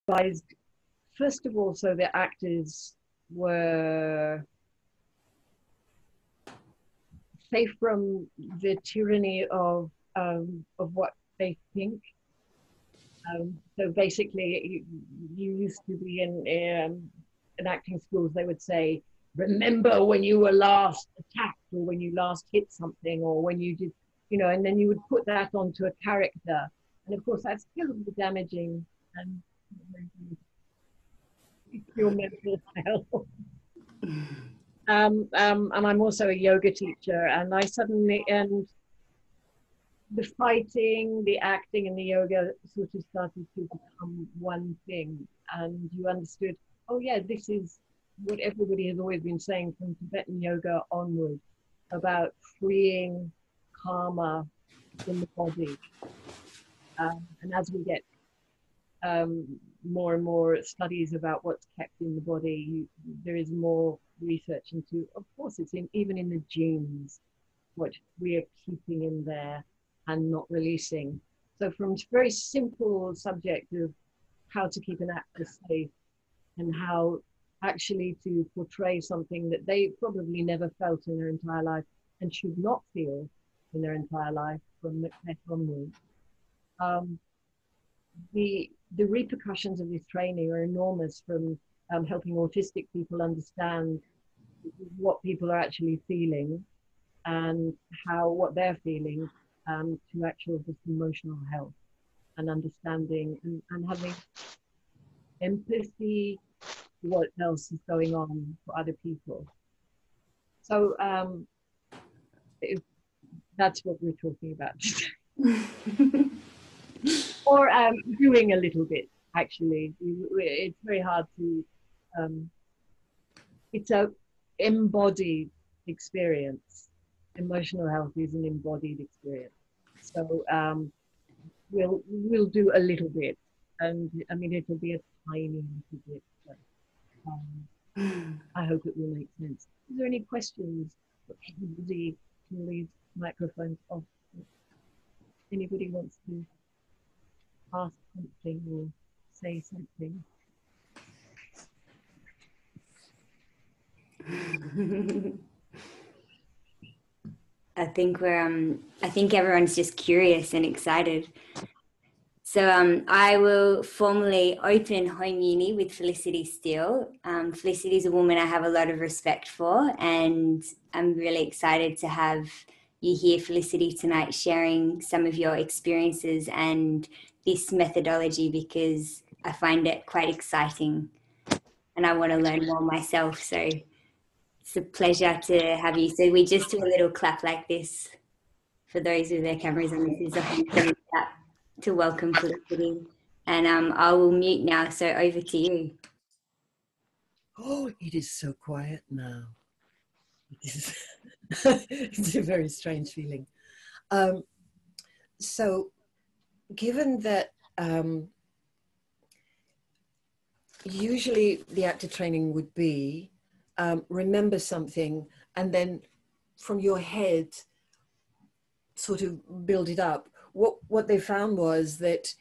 devised, first of all, so the actors were safe from the tyranny of what they think. So basically, you used to be in acting schools, they would say, remember when you were last attacked, or when you last hit something, or when you did, and then you would put that onto a character. And of course, that's terribly damaging and your mental health. And I'm also a yoga teacher, and the fighting, the acting, and the yoga sort of started to become one thing. And you understood, oh yeah, this is what everybody has always been saying from Tibetan yoga onwards, about freeing karma in the body. And as we get more and more studies about what's kept in the body, there is more research into, of course, it's even in the genes, what we are keeping in there and not releasing. So from very simple subject of how to keep an actor safe, and how actually to portray something that they probably never felt in their entire life and should not feel in their entire life from Macbeth onwards. The repercussions of this training are enormous, from helping autistic people understand what people are actually feeling and what they're feeling, to actual just emotional health and understanding and having empathy for what else is going on for other people. So that's what we're talking about today. Or doing a little bit, actually. It's very hard to, it's a embodied experience. Emotional health is an embodied experience. So we'll do a little bit, and I mean, it'll be a tiny little bit, but I hope it will make sense. Is there any questions for anybody? Can leave microphones off. Anybody wants to ask something or say something? I think everyone's just curious and excited. So I will formally open Home Uni with Felicity Steele. Felicity is a woman I have a lot of respect for, and I'm really excited to have you here, Felicity, tonight, sharing some of your experiences and this methodology, because I find it quite exciting and I want to learn more myself. So it's a pleasure to have you. So we just do a little clap like this for those with their cameras on. This is a home clap to welcome Felicity. And I will mute now, so over to you. Oh, it is so quiet now. It's a very strange feeling. So given that usually the actor training would be remember something and then from your head sort of build it up. What they found was that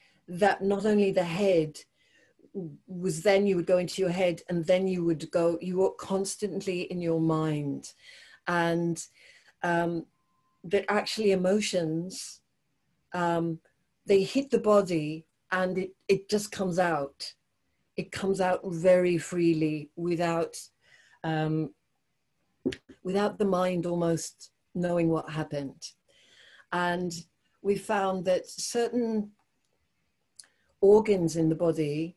not only the head was, then you would go into your head, and then you were constantly in your mind, and that actually emotions, they hit the body and it just comes out. It comes out very freely without the mind almost knowing what happened. And we found that certain organs in the body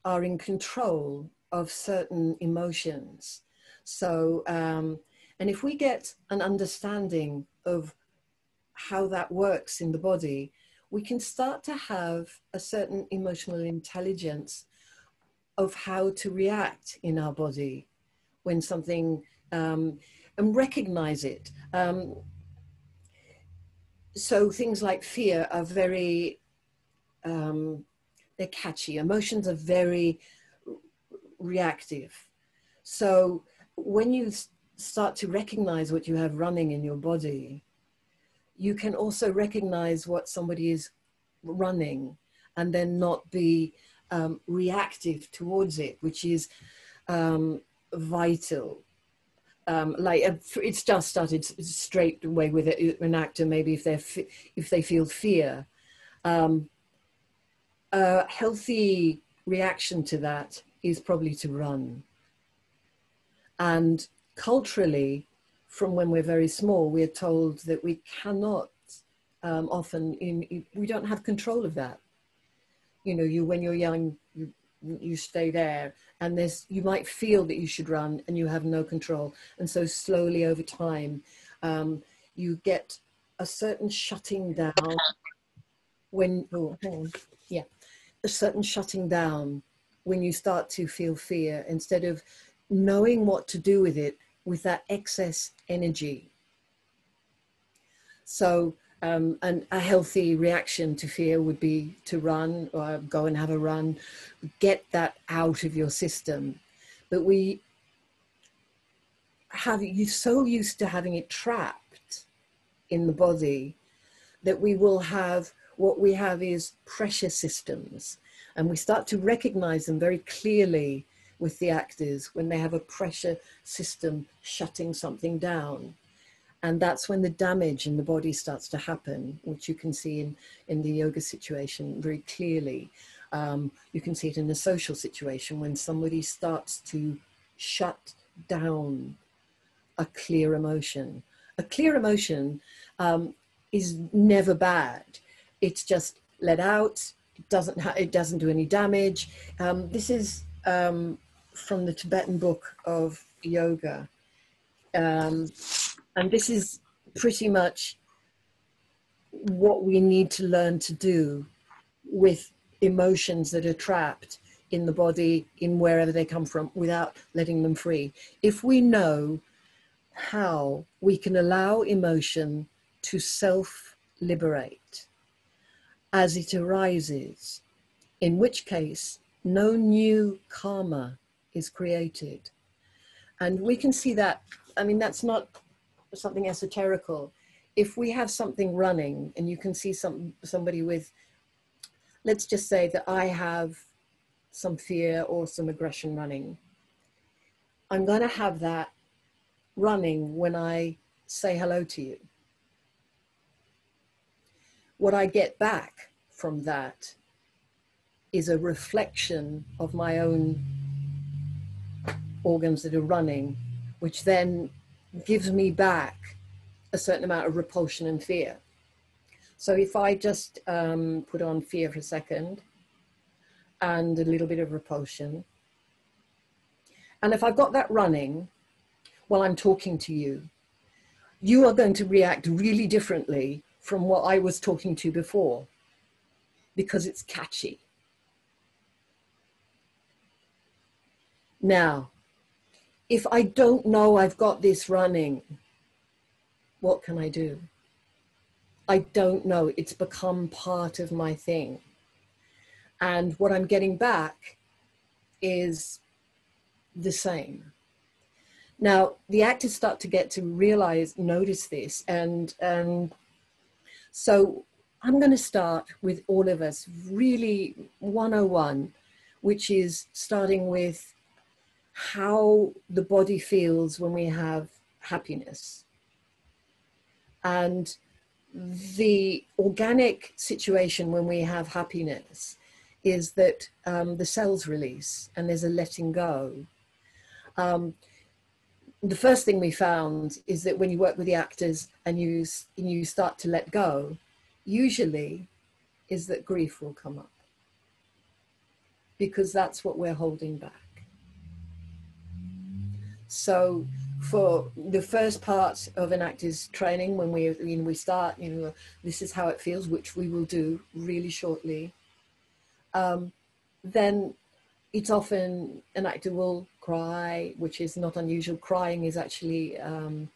are in control of certain emotions. So, and if we get an understanding of how that works in the body, we can start to have a certain emotional intelligence of how to react in our body when something, and recognize it. So things like fear are very, they're catchy. Emotions are very reactive. So when you start to recognize what you have running in your body, you can also recognize what somebody is running, and then not be reactive towards it, which is vital. It's just started straight away with an actor, maybe if they feel fear. A healthy reaction to that is probably to run. And culturally, from when we're very small, we're told that we cannot we don't have control of that. You know, when you're young, you stay there, and you might feel that you should run and you have no control. And so slowly over time, you get a certain shutting down a certain shutting down when you start to feel fear, instead of knowing what to do with it, with that excess energy. So and a healthy reaction to fear would be to run, or go and have a run, get that out of your system. But you're so used to having it trapped in the body that what we have is pressure systems, and we start to recognize them very clearly with the actors when they have a pressure system shutting something down. And that's when the damage in the body starts to happen, which you can see in the yoga situation very clearly. You can see it in the social situation when somebody starts to shut down a clear emotion. A clear emotion is never bad. It's just let out. It doesn't do any damage. This is from the Tibetan book of yoga. And this is pretty much what we need to learn to do with emotions that are trapped in the body, in wherever they come from, without letting them free. If we know how we can allow emotion to self-liberate as it arises, in which case no new karma is created. And we can see that, I mean, that's not something esoterical. If we have something running and you can see somebody with, let's just say that I have some fear or some aggression running, I'm going to have that running when I say hello to you. What I get back from that is a reflection of my own organs that are running, which then gives me back a certain amount of repulsion and fear. So if I just put on fear for a second and a little bit of repulsion, and if I've got that running while I'm talking to you, you are going to react really differently from what I was talking to before, because it's catchy. Now, if I don't know I've got this running, what can I do? I don't know. It's become part of my thing. And what I'm getting back is the same. Now, the actors start to get to notice this. And so I'm going to start with all of us, really 101, which is starting with how the body feels when we have happiness. And the organic situation when we have happiness is that the cells release and there's a letting go. The first thing we found is that when you work with the actors and you start to let go, usually is that grief will come up, because that's what we're holding back. So for the first part of an actor's training, when we start, this is how it feels, which we will do really shortly, then it's often an actor will cry, which is not unusual. Crying is actually an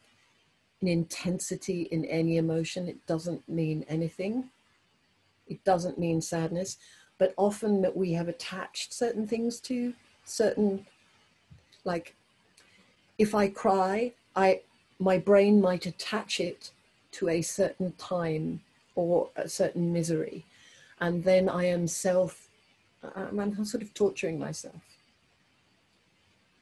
intensity in any emotion. It doesn't mean anything. It doesn't mean sadness, but often that we have attached certain things to certain, like, if I cry, my brain might attach it to a certain time or a certain misery. And then I am I'm sort of torturing myself.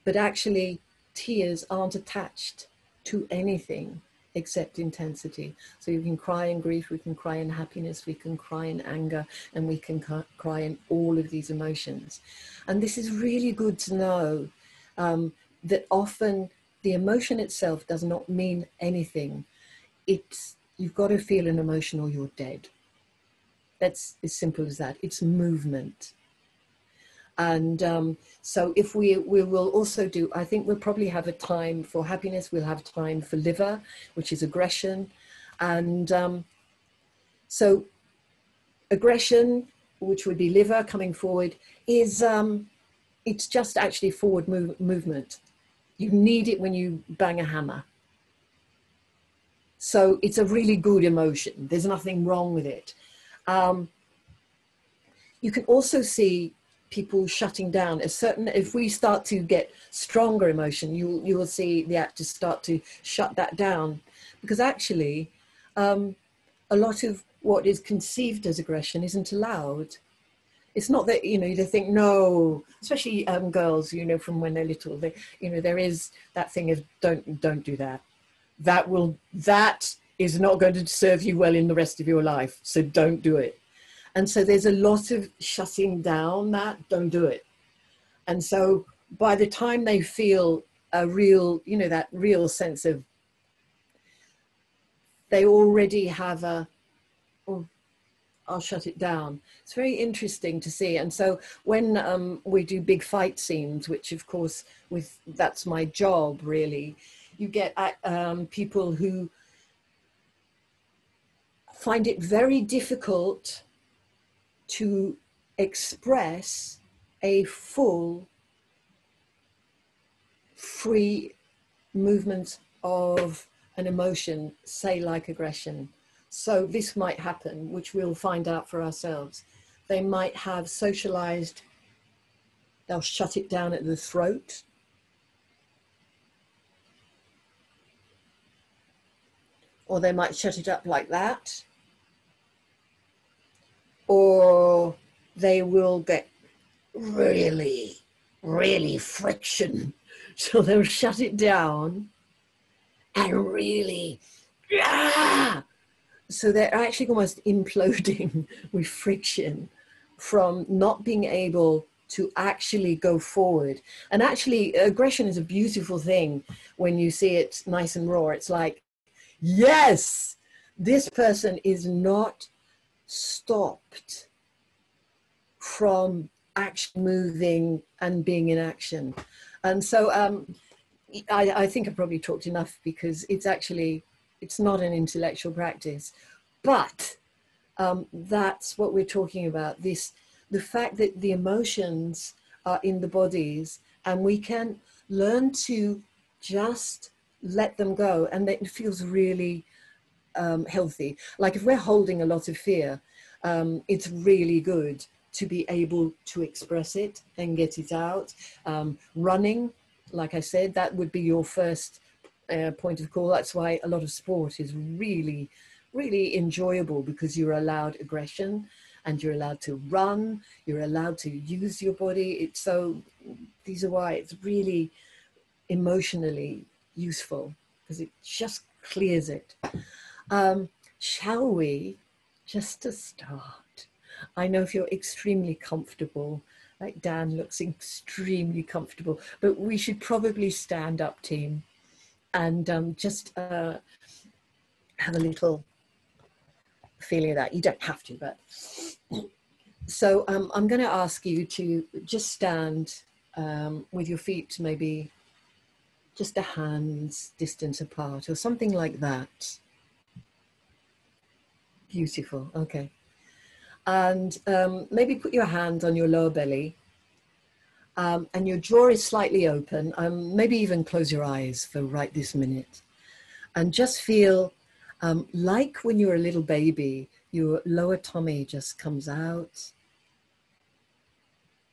But actually, tears aren't attached to anything except intensity. So you can cry in grief, we can cry in happiness, we can cry in anger, and we can cry in all of these emotions. And this is really good to know, that often the emotion itself does not mean anything. You've got to feel an emotion or you're dead. That's as simple as that. It's movement. And so if we will also do, I think we'll probably have a time for happiness, we'll have time for liver, which is aggression. And so aggression, which would be liver coming forward, is it's just actually forward movement. You need it when you bang a hammer. So it's a really good emotion. There's nothing wrong with it. You can also see people shutting down a certain, if we start to get stronger emotion, you will see the actors start to shut that down, because actually a lot of what is conceived as aggression isn't allowed. It's not that, they think, no, especially girls, from when they're little, there is that thing of don't do that. That is not going to serve you well in the rest of your life. So don't do it. And so there's a lot of shutting down that, don't do it. And so by the time they feel a real, that real sense of, they already have I'll shut it down. It's very interesting to see. And so when we do big fight scenes, which of course, that's my job really, you get people who find it very difficult to express a full, free movement of an emotion, say like aggression. So this might happen, which we'll find out for ourselves. They might have socialized, they'll shut it down at the throat. Or they might shut it up like that. Or they will get really, really friction. So they'll shut it down and really, so they're actually almost imploding with friction from not being able to actually go forward. And actually, aggression is a beautiful thing when you see it nice and raw. It's like, yes, this person is not stopped from actually moving and being in action. And so I think I've probably talked enough, because it's not an intellectual practice, but that's what we're talking about. The fact that the emotions are in the bodies, and we can learn to just let them go, and that it feels really healthy. Like if we're holding a lot of fear, it's really good to be able to express it and get it out. Running, like I said, that would be your first point of call. That's why a lot of sport is really, really enjoyable, because you're allowed aggression and you're allowed to run, you're allowed to use your body. These are why it's really emotionally useful, because it just clears it. Shall we, just to start, I know if you're extremely comfortable, like Dan looks extremely comfortable, but we should probably stand up, team, and just have a little feeling of that. You don't have to, but so I'm going to ask you to just stand with your feet maybe just a hand's distance apart or something like that. Beautiful. Okay. And maybe put your hand on your lower belly, and your jaw is slightly open. Maybe even close your eyes for right this minute, and just feel like when you're a little baby, your lower tummy just comes out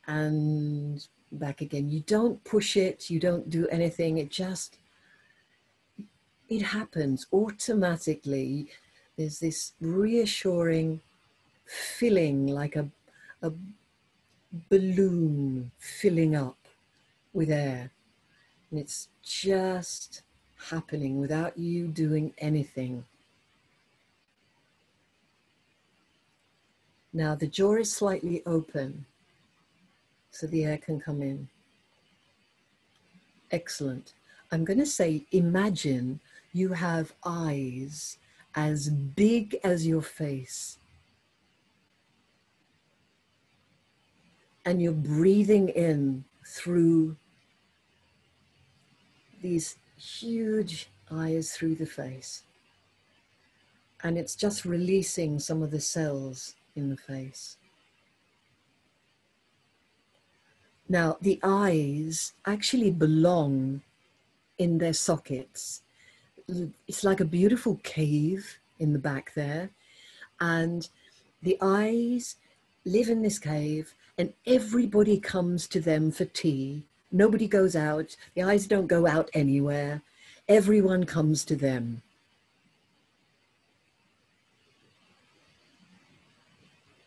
and back again. You don't push it, you don't do anything. It happens automatically. There's this reassuring feeling, like a balloon filling up with air. And it's just happening without you doing anything. Now the jaw is slightly open so the air can come in. Excellent. I'm going to say, imagine you have eyes as big as your face. And you're breathing in through these huge eyes through the face. And it's just releasing some of the cells in the face. Now, the eyes actually belong in their sockets. It's like a beautiful cave in the back there. And the eyes live in this cave, and everybody comes to them for tea. Nobody goes out. The eyes don't go out anywhere. Everyone comes to them.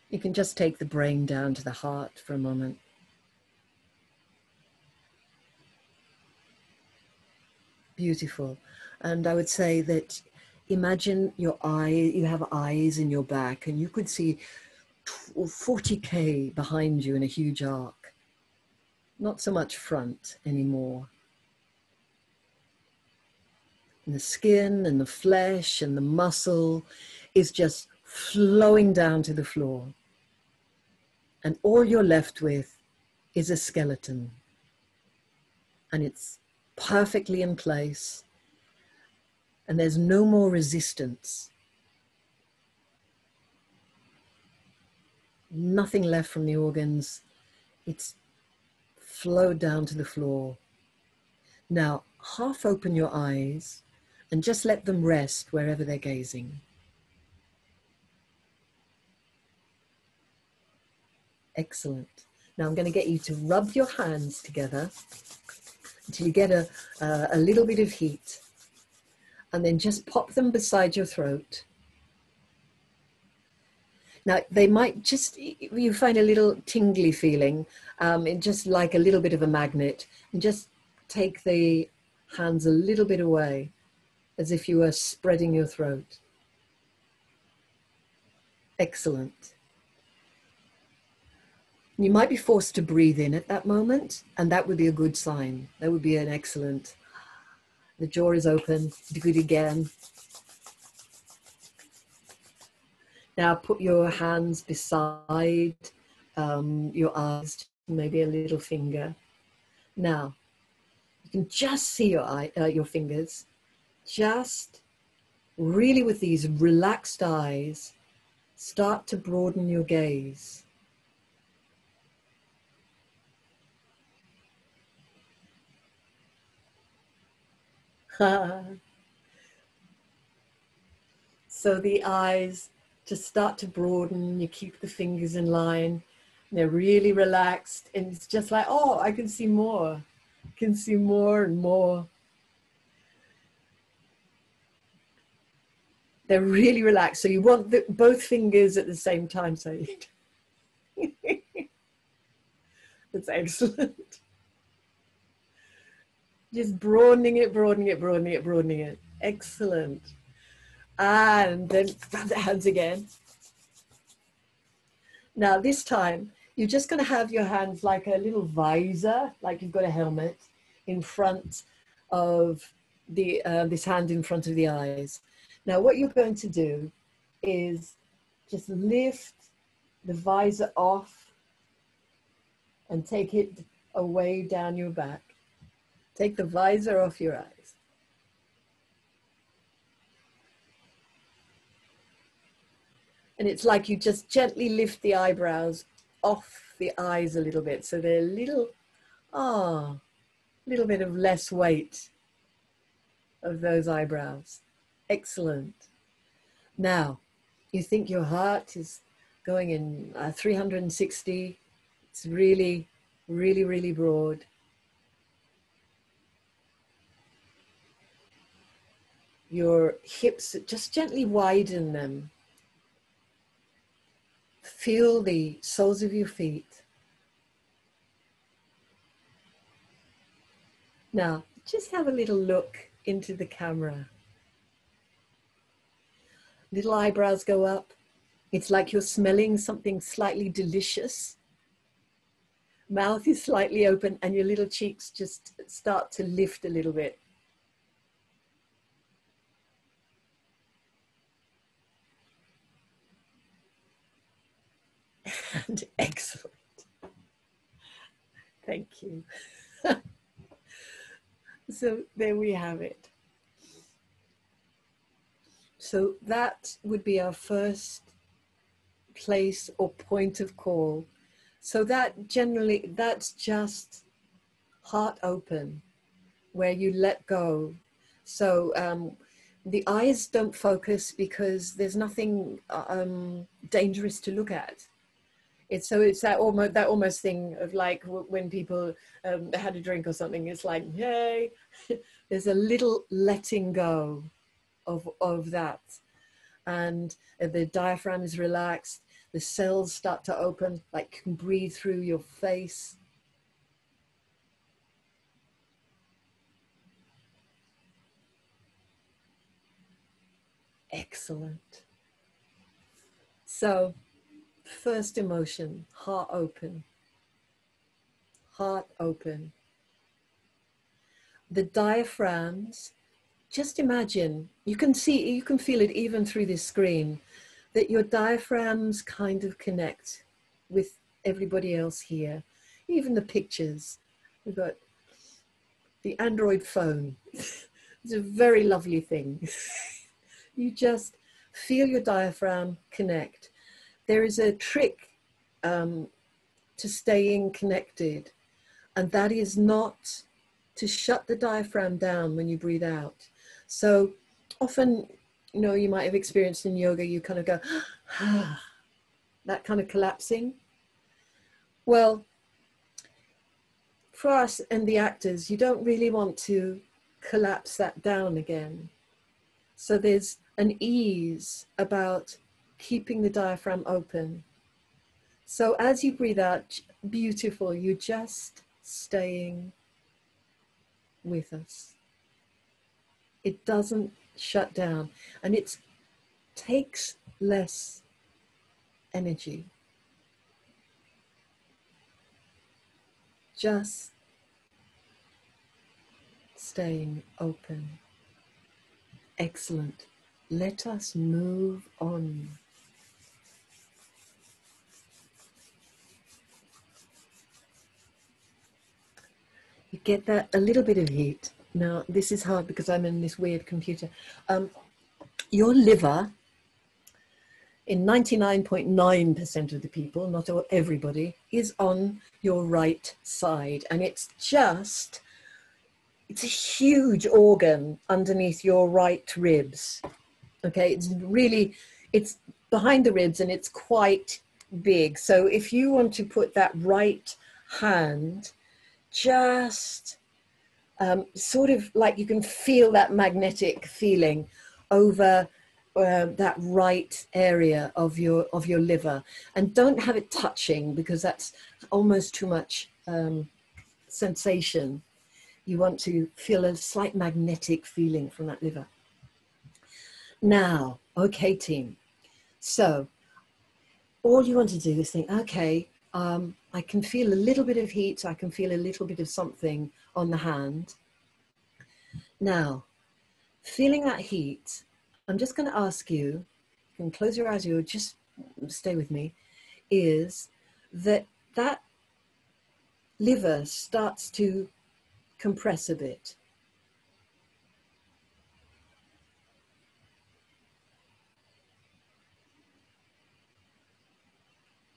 You can just take the brain down to the heart for a moment. Beautiful. And I would say that imagine your eye, you have eyes in your back, and you could see 40K behind you in a huge arc. Not so much front anymore. And the skin and the flesh and the muscle is just flowing down to the floor. And all you're left with is a skeleton. And it's perfectly in place. And there's no more resistance. Nothing left from the organs. It's flowed down to the floor. Now, half open your eyes and just let them rest wherever they're gazing. Excellent. Now I'm going to get you to rub your hands together until you get a little bit of heat, and then just pop them beside your throat. Now they might just, you find a little tingly feeling, just like a little bit of a magnet, and just take the hands a little bit away as if you were spreading your throat. Excellent. You might be forced to breathe in at that moment, and that would be a good sign. That would be an excellent. The jaw is open. Do it again. Now put your hands beside your eyes, maybe a little finger. Now you can just see your fingers. Just really with these relaxed eyes, start to broaden your gaze. So the eyes just start to broaden. You keep the fingers in line. They're really relaxed, and it's just like, oh, I can see more. I can see more and more. They're really relaxed. So you want both fingers at the same time, Saeed. That's excellent. Just broadening it, broadening it, broadening it, broadening it. Excellent. And then grab the hands again. Now this time, you're just going to have your hands like a little visor, like you've got a helmet in front of the, this hand in front of the eyes. Now what you're going to do is just lift the visor off and take it away down your back. Take the visor off your eyes. And it's like you just gently lift the eyebrows off the eyes a little bit. So they're a little bit of less weight of those eyebrows. Excellent. Now, you think your heart is going in 360. It's really, really, really broad. Your hips, just gently widen them. Feel the soles of your feet Now, just have a little look into the camera. Little eyebrows go up. It's like you're smelling something slightly delicious. Mouth is slightly open and your little cheeks just start to lift a little bit. And excellent. Thank you. So there we have it. So that would be our first place or point of call. So that generally, that's just heart open, where you let go. So the eyes don't focus because there's nothing dangerous to look at. It's that almost thing of like when people had a drink or something. It's like, yay! There's a little letting go of that, and the diaphragm is relaxed. The cells start to open, like you can breathe through your face. Excellent. So, first emotion, heart open. Heart open. The diaphragms, just imagine, you can feel it even through this screen, that your diaphragms kind of connect with everybody else here. Even the pictures. We've got the Android phone. It's a very lovely thing. You just feel your diaphragm connect. There is a trick to staying connected, and that is not to shut the diaphragm down when you breathe out. So often, you know, you might have experienced in yoga, you kind of go, that kind of collapsing. Well, for us and the actors, you don't really want to collapse that down again. So there's an ease about keeping the diaphragm open. So as you breathe out, beautiful, you're just staying with us. It doesn't shut down, and it takes less energy. Just staying open. Excellent. Let us move on. You get that a little bit of heat. Now, this is hard because I'm in this weird computer. Your liver, in 99.9% of the people, not everybody, is on your right side. And it's a huge organ underneath your right ribs. Okay, it's behind the ribs and it's quite big. So if you want to put that right hand just sort of like you can feel that magnetic feeling over that right area of your liver, and don't have it touching because that's almost too much sensation. You want to feel a slight magnetic feeling from that liver. Now, okay, team. So all you want to do is think, okay, I can feel a little bit of heat. I can feel a little bit of something on the hand. Now, feeling that heat, I'm just going to ask you, you can close your eyes, you just stay with me, is that liver starts to compress a bit.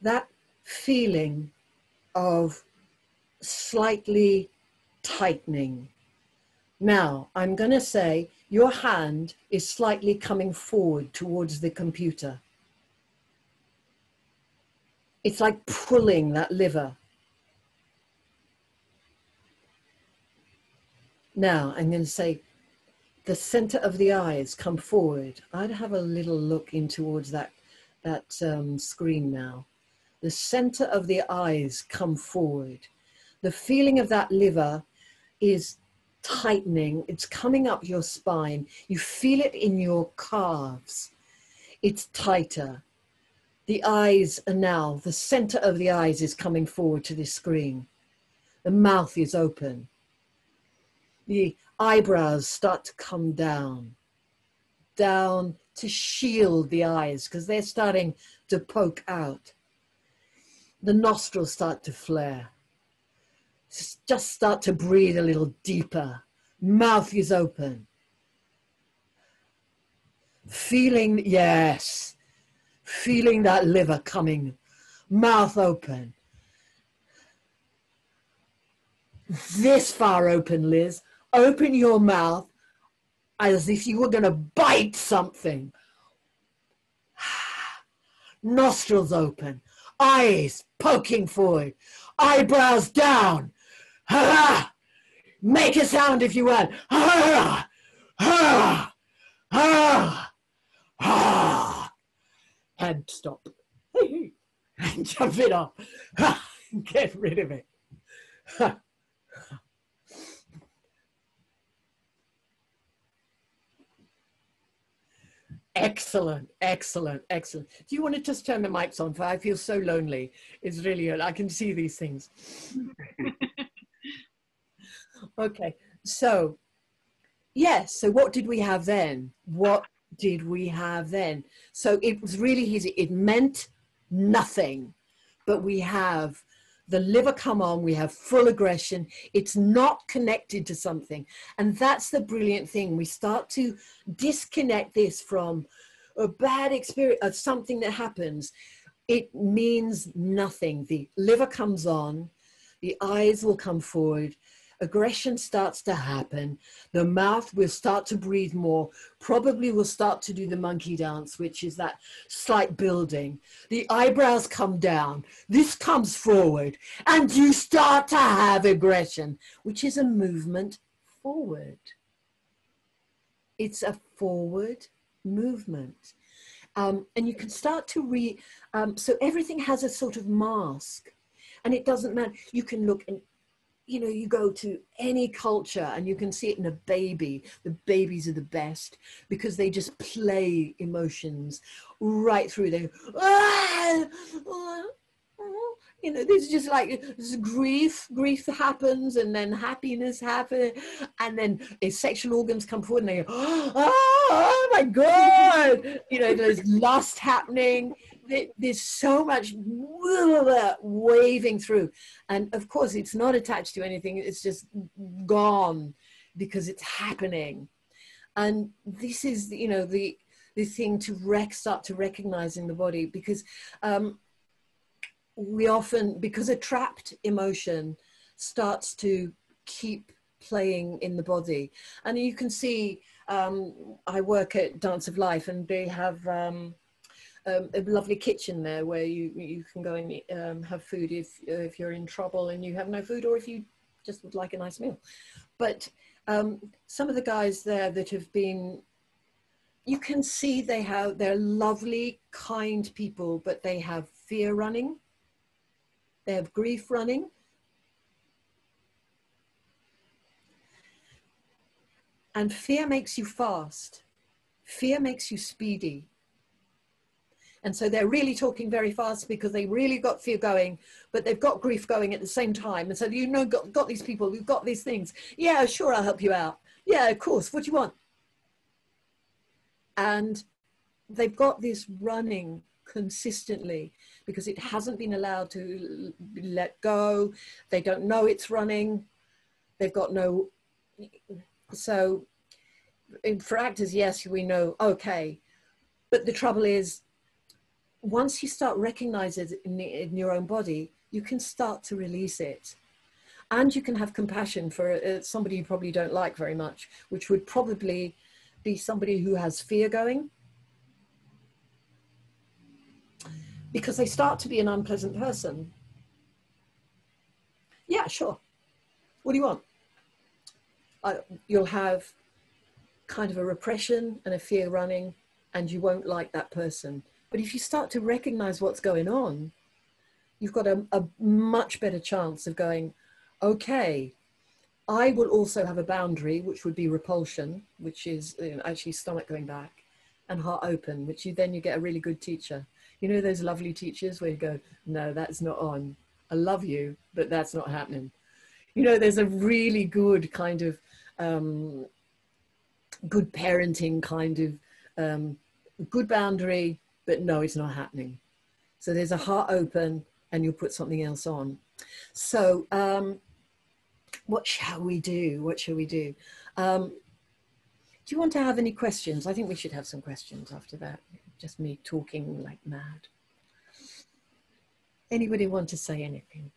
That feeling of slightly tightening. Now, I'm going to say your hand is slightly coming forward towards the computer. It's like pulling that liver. Now, I'm going to say the center of the eyes come forward. I'd have a little look in towards that screen now. The center of the eyes come forward. The feeling of that liver is tightening. It's coming up your spine. You feel it in your calves. It's tighter. The eyes are now, the center of the eyes is coming forward to this screen. The mouth is open. The eyebrows start to come down to shield the eyes because they're starting to poke out. The nostrils start to flare. Just start to breathe a little deeper. Mouth is open. Feeling, yes, feeling that liver coming. Mouth open. This far open, Liz. Open your mouth as if you were going to bite something. Nostrils open. Eyes poking forward. Eyebrows down. Ha! Make a sound if you want. Ha! Ha! Ha! Ha! And stop. And jump it off. Get rid of it. Excellent, excellent, excellent. Do you want to just turn the mics on? For I feel so lonely. It's really, I can see these things. Okay, so, yes, so what did we have then? What did we have then? So it was really easy. It meant nothing, but we have the liver come on, we have full aggression. It's not connected to something. And that's the brilliant thing. We start to disconnect this from a bad experience of something that happens. It means nothing. The liver comes on, the eyes will come forward, aggression starts to happen, the mouth will start to breathe more, probably will start to do the monkey dance, which is that slight building. The eyebrows come down, this comes forward, and you start to have aggression, which is a movement forward. It's a forward movement. And you can start to so everything has a sort of mask, and it doesn't matter. You can look and, you know, you go to any culture and you can see it in a baby. The babies are the best because they just play emotions right through. They, you know, there's just like this grief happens, and then happiness happens, and then sexual organs come forward and they go, oh my God, you know, there's lust happening. There's so much waving through, and of course it's not attached to anything, it's just gone because it's happening. And this is, you know, the thing to start to recognize in the body, because we often, because a trapped emotion starts to keep playing in the body. And you can see, I work at Dance of Life, and they have a lovely kitchen there where you can go and have food if you're in trouble and you have no food, or if you just would like a nice meal. But some of the guys there that have been, you can see they're lovely, kind people, but they have fear running. They have grief running. And fear makes you fast. Fear makes you speedy. And so they're really talking very fast because they really got fear going, but they've got grief going at the same time. And so, you know, got these people who've got these things. Yeah, sure, I'll help you out. Yeah, of course. What do you want? And they've got this running consistently because it hasn't been allowed to let go. They don't know it's running. They've got no, so for actors, yes, we know, okay. But the trouble is, once you start recognizing it in your own body, you can start to release it. And you can have compassion for somebody you probably don't like very much, which would probably be somebody who has fear going, because they start to be an unpleasant person. Yeah, sure. What do you want? You'll have kind of a repression and a fear running, and you won't like that person. But if you start to recognize what's going on, you've got a much better chance of going, okay, I will also have a boundary, which would be repulsion, which is actually stomach going back, and heart open, which you get a really good teacher. You know those lovely teachers where you go, no, that's not on. I love you, but that's not happening. You know, there's a really good kind of good parenting kind of good boundary, but no, it's not happening. So there's a heart open and you'll put something else on. So what shall we do? What shall we do? Do you want to have any questions? I think we should have some questions after that. Just me talking like mad. Anybody want to say anything?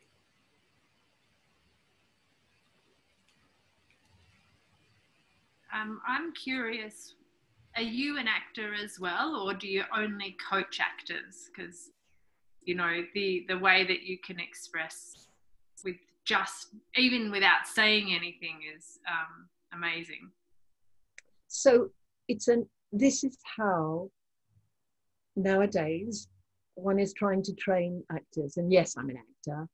I'm curious, are you an actor as well, or do you only coach actors? Because, you know, the way that you can express with just, even without saying anything, is amazing. So this is how nowadays one is trying to train actors. And yes, I'm an actor.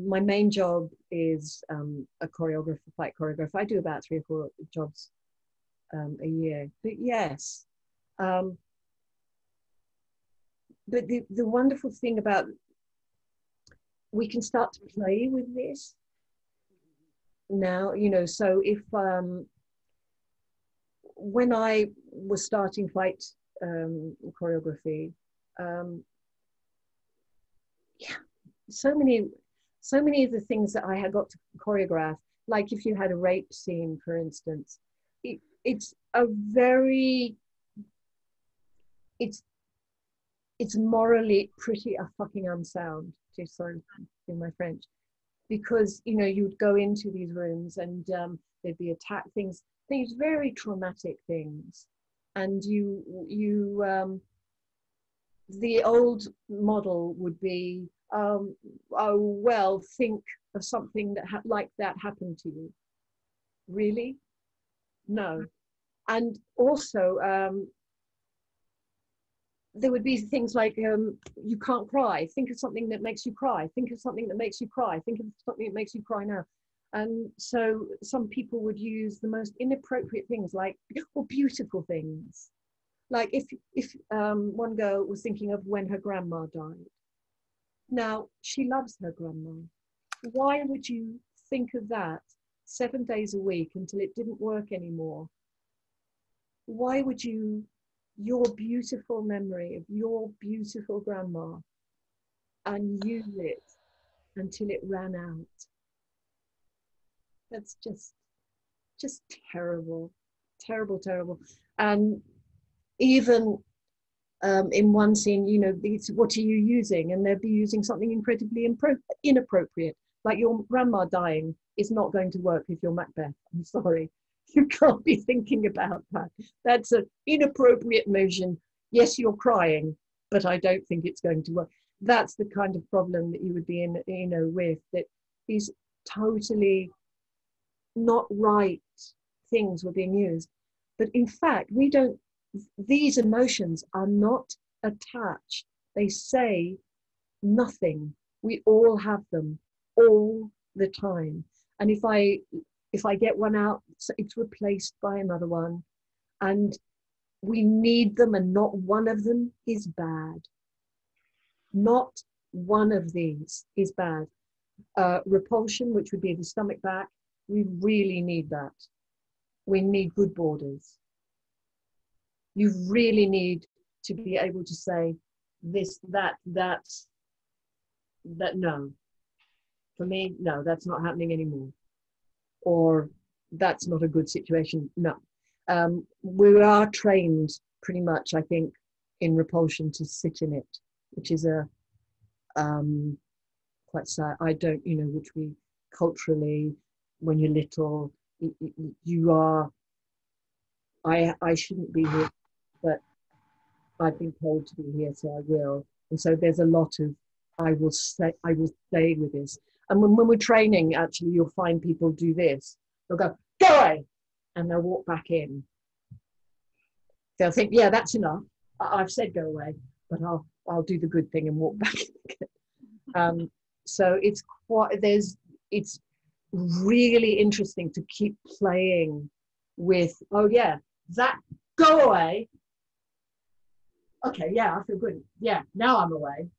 My main job is a choreographer, fight choreographer. I do about 3 or 4 jobs a year. But yes, but the wonderful thing about, we can start to play with this now, you know. So if when I was starting fight choreography, yeah, so many of the things that I had got to choreograph, like if you had a rape scene, for instance, it's morally pretty fucking unsound, to sorry in my French, because, you know, you'd go into these rooms and there'd be things very traumatic things, and the old model would be, oh well, think of something that like that happened to you. Really? No. And also there would be things like, you can't cry. Think of something that makes you cry. Think of something that makes you cry. Think of something that makes you cry now. And so some people would use the most inappropriate things, like, or beautiful things. Like if one girl was thinking of when her grandma died. Now, she loves her grandma. Why would you think of that 7 days a week until it didn't work anymore? Why would you, your beautiful memory of your beautiful grandma, and use it until it ran out? That's just terrible, terrible, terrible. And even in one scene, you know, what are you using? And they'd be using something incredibly inappropriate. Like, your grandma dying is not going to work if you're Macbeth. I'm sorry. You can't be thinking about that. That's an inappropriate motion. Yes, you're crying, but I don't think it's going to work. That's the kind of problem that you would be in, you know, with, that these totally not right things were being used. But in fact, these emotions are not attached. They say nothing. We all have them all the time. And if I get one out, it's replaced by another one. And we need them, and not one of them is bad. Not one of these is bad. Repulsion, which would be the stomach back, we really need that. We need good borders. You really need to be able to say this, that, no. For me, no, that's not happening anymore. Or that's not a good situation. No. We are trained pretty much, I think, in repulsion to sit in it, which is quite sad. I don't, you know, which we culturally, when you're little, you are, I shouldn't be here, but I've been told to be here, so I will. And so there's a lot of, I will stay with this. And when we're training, actually, you'll find people do this. They'll go away, and they'll walk back in. They'll think, yeah, that's enough. I've said go away, but I'll do the good thing and walk back in again. So it's quite, really interesting to keep playing with, oh yeah, that, go away. Okay, yeah, I feel good. Yeah, now I'm away.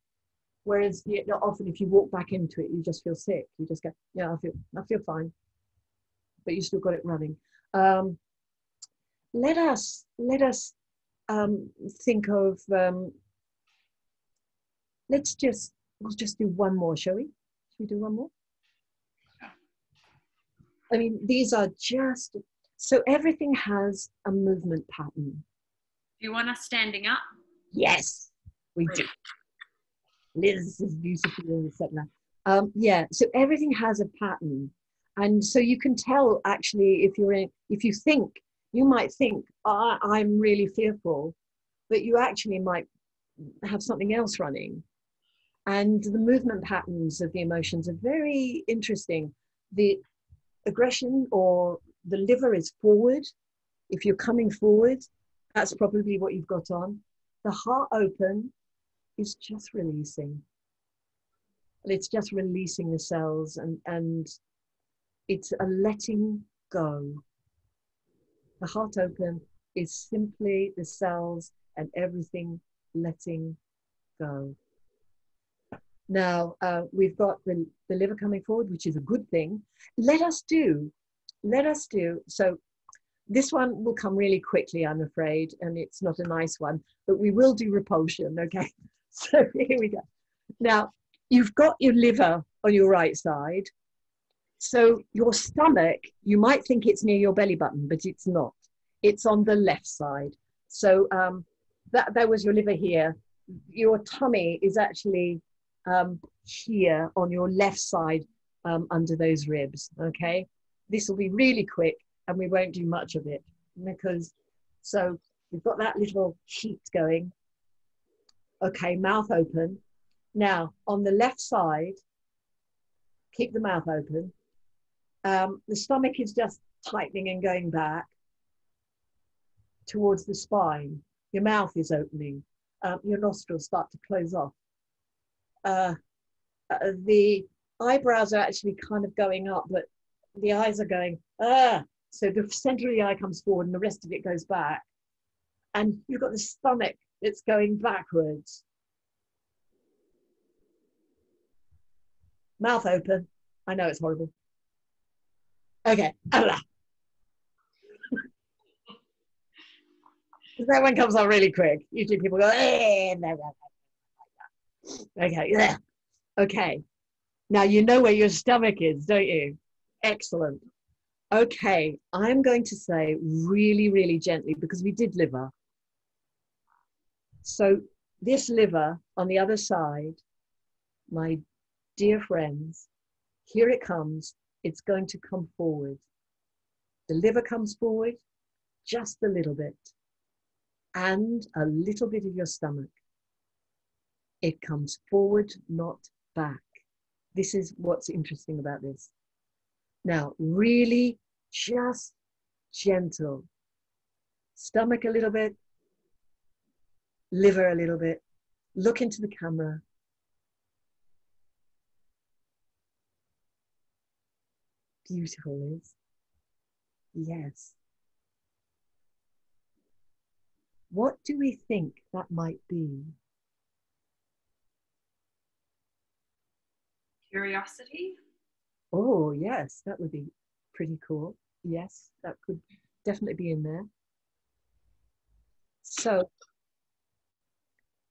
Whereas often if you walk back into it, you just feel sick. You just go, yeah, I feel fine. But you still got it running. Let us think of, we'll just do one more, shall we? Should we do one more? I mean, these are just, so everything has a movement pattern. Do you want us standing up? Yes, we do. Liz is beautiful, etc. Yeah, so everything has a pattern. And so you can tell actually if you think, you might think, oh, I'm really fearful, but you actually might have something else running. And the movement patterns of the emotions are very interesting. The aggression or the liver is forward. If you're coming forward, that's probably what you've got on. The heart open is just releasing. It's just releasing the cells, and it's a letting go. The heart open is simply the cells and everything letting go. Now, we've got the liver coming forward, which is a good thing. Let us do. So this one will come really quickly, I'm afraid, and it's not a nice one, but we will do repulsion, okay? So here we go. Now, you've got your liver on your right side. So your stomach, you might think it's near your belly button, but it's not. It's on the left side. So that was your liver here. Your tummy is actually here on your left side under those ribs, okay? This will be really quick and we won't do much of it because, so we've got that little heat going. Okay, mouth open. Now, on the left side, keep the mouth open. The stomach is just tightening and going back towards the spine. Your mouth is opening. Your nostrils start to close off. The eyebrows are actually kind of going up, but the eyes are going, ah. So the center of the eye comes forward and the rest of it goes back. And you've got the stomach that's going backwards. Mouth open. I know it's horrible. Okay. That one comes out really quick. Usually people go, eh, no. Okay, yeah. Okay. Now you know where your stomach is, don't you? Excellent. Okay, I'm going to say really, really gently because we did liver. So this liver on the other side, my dear friends, here it comes. It's going to come forward. The liver comes forward just a little bit and a little bit of your stomach. It comes forward, not back. This is what's interesting about this. Now, really just gentle. Stomach a little bit, liver a little bit. Look into the camera. Beautiful, Liz. Yes. What do we think that might be? Curiosity? Oh, yes, that would be pretty cool. Yes, that could definitely be in there. So,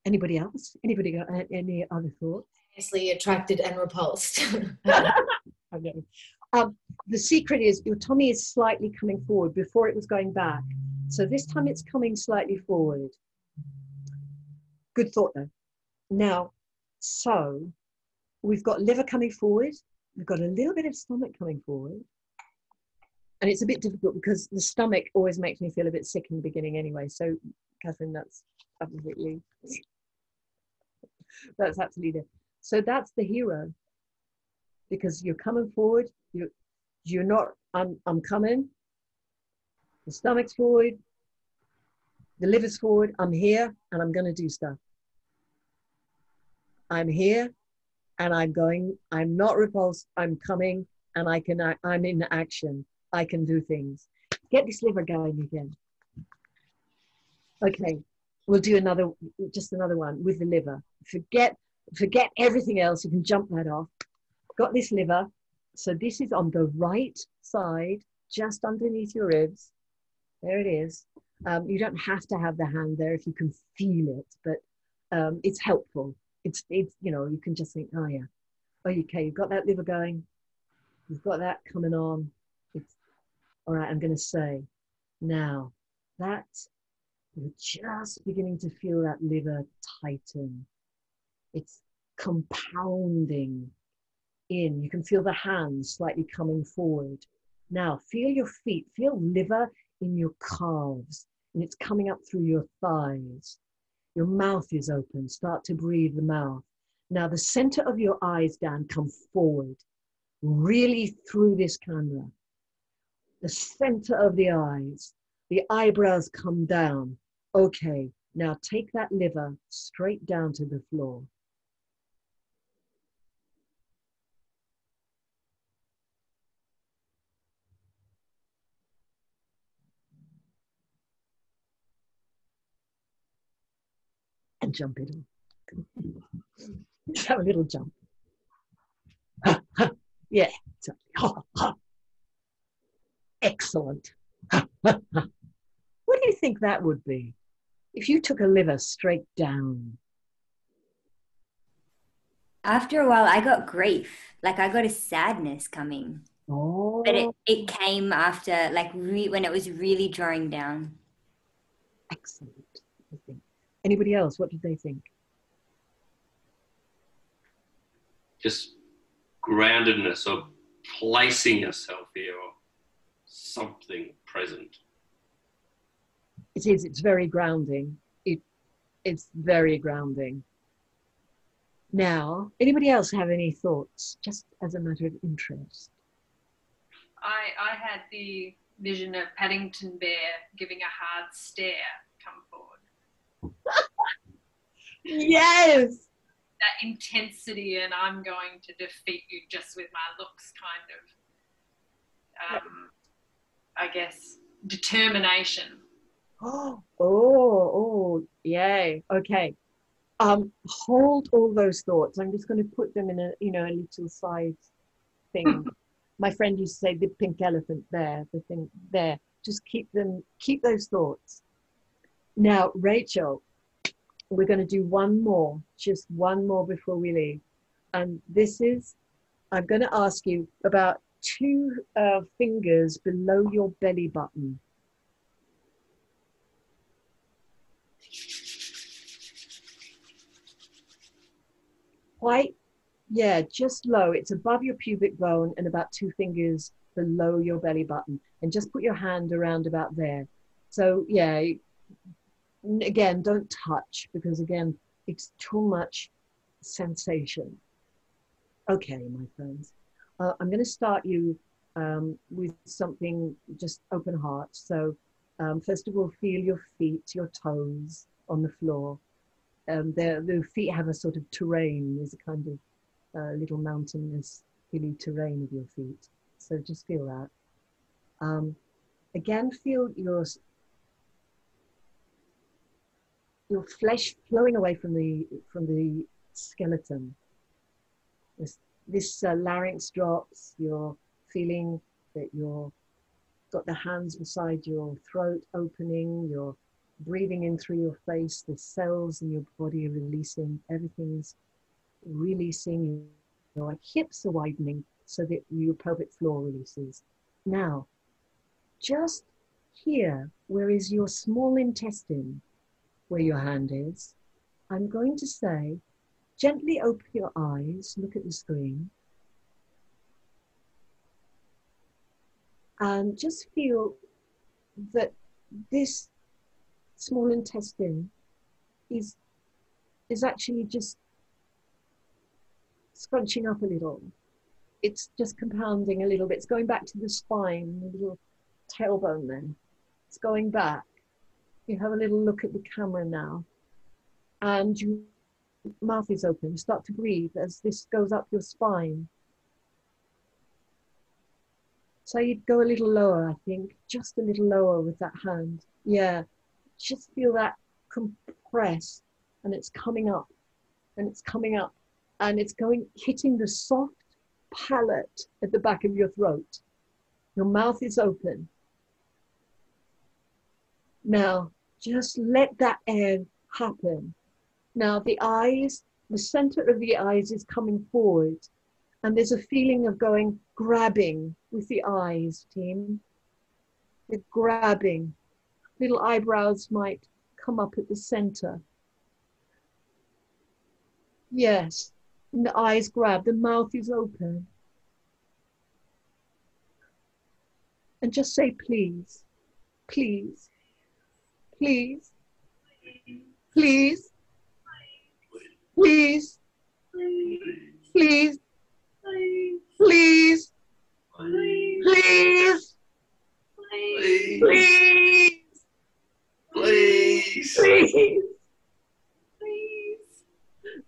anybody else? Anybody got any other thoughts? Obviously attracted and repulsed. Okay. The secret is your tummy is slightly coming forward before it was going back. So this time it's coming slightly forward. Good thought though. Now, so we've got liver coming forward. We've got a little bit of stomach coming forward. And it's a bit difficult because the stomach always makes me feel a bit sick in the beginning anyway. So, Catherine, that's absolutely there. So that's the hero. Because you're coming forward, you're not, I'm coming. The stomach's forward, the liver's forward, I'm here and I'm gonna do stuff. I'm here and I'm not repulsed, I'm coming and I'm in action. I can do things. Get this liver going again. Okay, we'll do just another one with the liver. Forget everything else. You can jump that off. Got this liver. So this is on the right side, just underneath your ribs. There it is. You don't have to have the hand there if you can feel it, but it's helpful. It's you can just think, oh yeah, okay, you've got that liver going. You've got that coming on. It's all right. I'm going to say now that you're just beginning to feel that liver tighten. It's compounding in. You can feel the hands slightly coming forward. Now feel your feet, feel liver in your calves, and it's coming up through your thighs. Your mouth is open. Start to breathe the mouth. Now the center of your eyes, Dan, come forward, really through this camera. The center of the eyes, the eyebrows come down. Okay, now take that liver straight down to the floor. And jump it on. Just have a little jump. Yeah, excellent. What do you think that would be if you took a liver straight down? After a while, I got grief. Like I got a sadness coming. Oh, But it came after, like when it was really drawing down. excellent. I think. Anybody else? What did they think? Just groundedness or placing yourself here or something present. It is. It's very grounding. It's very grounding. Now, anybody else have any thoughts, just as a matter of interest? I had the vision of Paddington Bear giving a hard stare come forward. Yes. That intensity, and I'm going to defeat you just with my looks kind of, I guess, determination. Oh, yay. Okay. Hold all those thoughts. I'm just going to put them in a little side thing. My friend used to say the pink elephant there, the thing there. Just keep those thoughts. Now, Rachel, we're going to do just one more before we leave. And I'm going to ask you about 2 fingers below your belly button. Quite, yeah, just low. It's above your pubic bone and about 2 fingers below your belly button. And just put your hand around about there. So, yeah, again, don't touch because, again, it's too much sensation. Okay, my friends, I'm going to start you with something just open heart. So, first of all, feel your feet, your toes on the floor. The feet have a sort of terrain. There's a kind of little mountainous, hilly terrain of your feet. So just feel that. Again, feel your flesh flowing away from the skeleton. This larynx drops. You're feeling that you're got the hands beside your throat opening. You're breathing in through your face. The cells in your body are releasing. Everything's releasing. Your hips are widening so that your pelvic floor releases. Now, just here, where is your small intestine, where your hand is, I'm going to say, gently open your eyes, look at the screen, and just feel that this small intestine is actually just scrunching up a little. It's just compounding a little bit. It's going back to the spine, the little tailbone there. It's going back. You have a little look at the camera now. And your mouth is open. Start to breathe as this goes up your spine. So you'd go a little lower, I think, just a little lower with that hand. Yeah, just feel that compress, and it's coming up, and it's coming up, and it's hitting the soft palate at the back of your throat. Your mouth is open. Now, just let that air happen. Now, the eyes, the center of the eyes is coming forward, and there's a feeling of grabbing with the eyes, team. They're grabbing. Little eyebrows might come up at the center. Yes, and the eyes grab, the mouth is open. And just say, please, please, please, please, please, please, please, please, please, Please. please.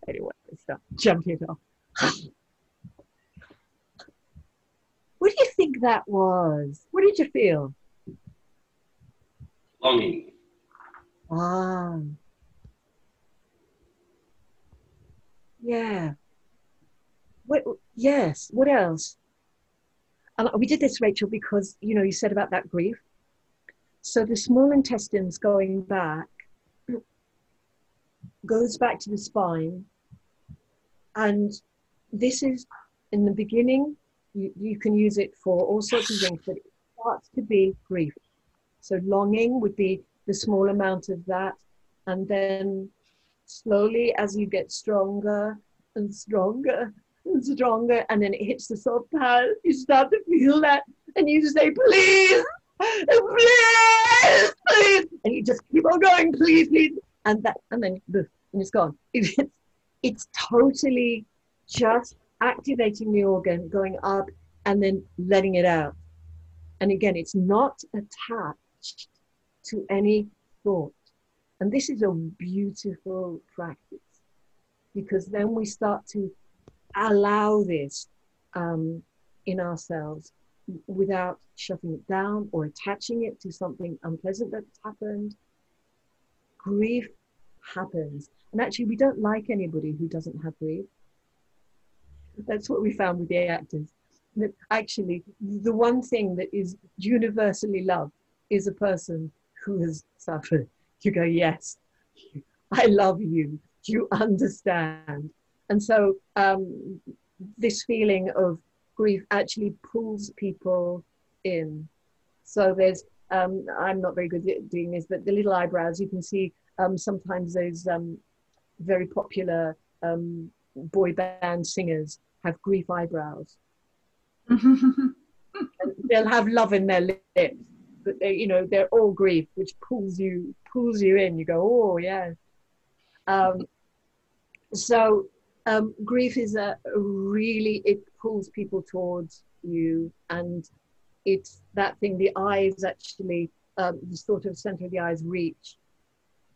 Anyway, stop jumping off. What do you think that was? What did you feel? Longing. Ah. Yeah. Yes. What else? We did this, Rachel, because, you said about that grief. So the small intestines going back goes back to the spine. And this is, in the beginning, you can use it for all sorts of things, but it starts to be grief. So longing would be the small amount of that. And then slowly, as you get stronger and stronger and stronger, and then it hits the soft pad, you start to feel that, and you say, please, please, please, and you just keep on going, please, please, and then it's gone. It's totally just activating the organ, going up, and then letting it out. And again, it's not attached to any thought. And this is a beautiful practice, because then we start to allow this in ourselves without shutting it down or attaching it to something unpleasant that's happened. Grief happens. And actually, we don't like anybody who doesn't have grief. That's what we found with the actors. That actually, the one thing that is universally loved is a person who has suffered. You go, yes, I love you. You understand. And so this feeling of grief actually pulls people in. So there's, I'm not very good at doing this, but the little eyebrows, you can see sometimes those very popular boy band singers have grief eyebrows. They'll have love in their lips, but they're all grief, which pulls you in. You go, oh yeah. So grief is it pulls people towards you, and it's that thing. The eyes actually, the sort of center of the eyes reach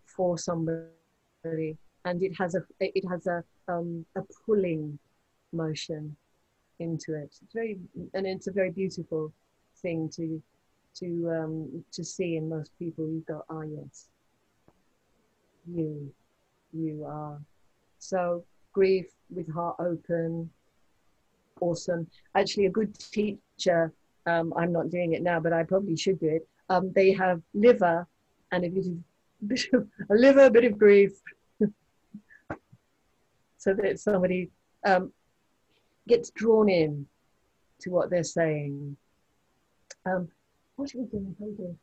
for somebody, and it has a pulling motion into it. It's a very beautiful thing to see in most people. You go, ah, yes, you are. So grief with heart open, awesome. Actually, a good teacher, I'm not doing it now, but I probably should do it. They have liver and a bit of grief, so that somebody gets drawn in to what they're saying. What are we doing?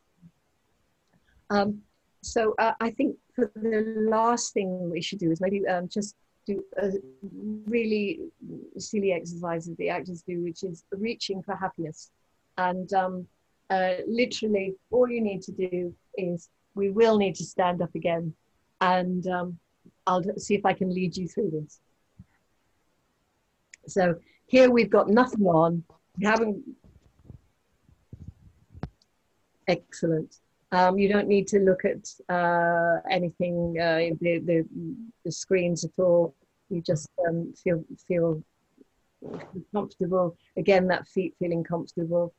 So I think for the last thing we should do is maybe just do a really silly exercise that the actors do, which is reaching for happiness. And literally all you need to do is, we will need to stand up again, and I'll see if I can lead you through this. So here we've got nothing on. We haven't. Excellent. You don't need to look at anything, the screens at all. You just feel comfortable. Again, that feet feeling comfortable.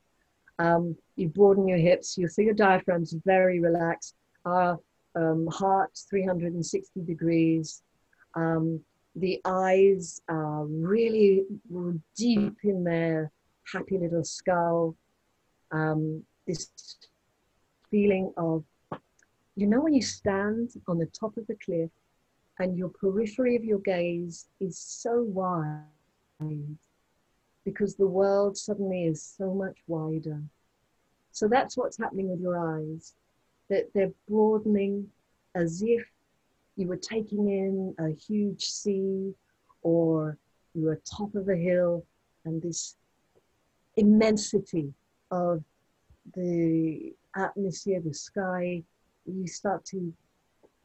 You broaden your hips. You'll see your diaphragm's very relaxed. Our heart 360 degrees. The eyes are really deep in their happy little skull. This feeling of, you know, when you stand on the top of the cliff and your periphery of your gaze is so wide because the world suddenly is so much wider. So that's what's happening with your eyes, that they're broadening as if you were taking in a huge sea, or you were top of a hill, and this immensity of the atmosphere, the sky, you start to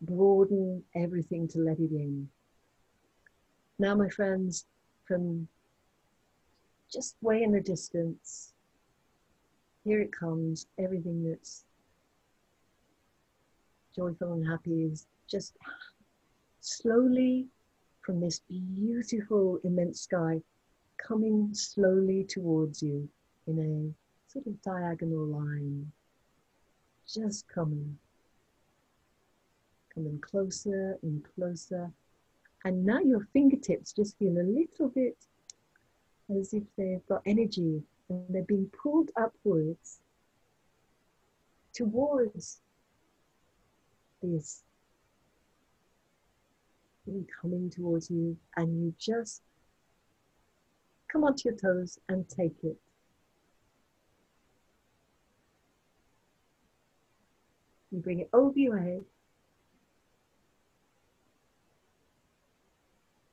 broaden everything to let it in. Now, my friends, from just way in the distance, here it comes. Everything that's joyful and happy is just slowly from this beautiful, immense sky, coming slowly towards you in a sort of diagonal line, just coming closer and closer. And now your fingertips just feel a little bit as if they've got energy and they're being pulled upwards towards this, coming towards you, and you just come onto your toes and take it. You bring it over your head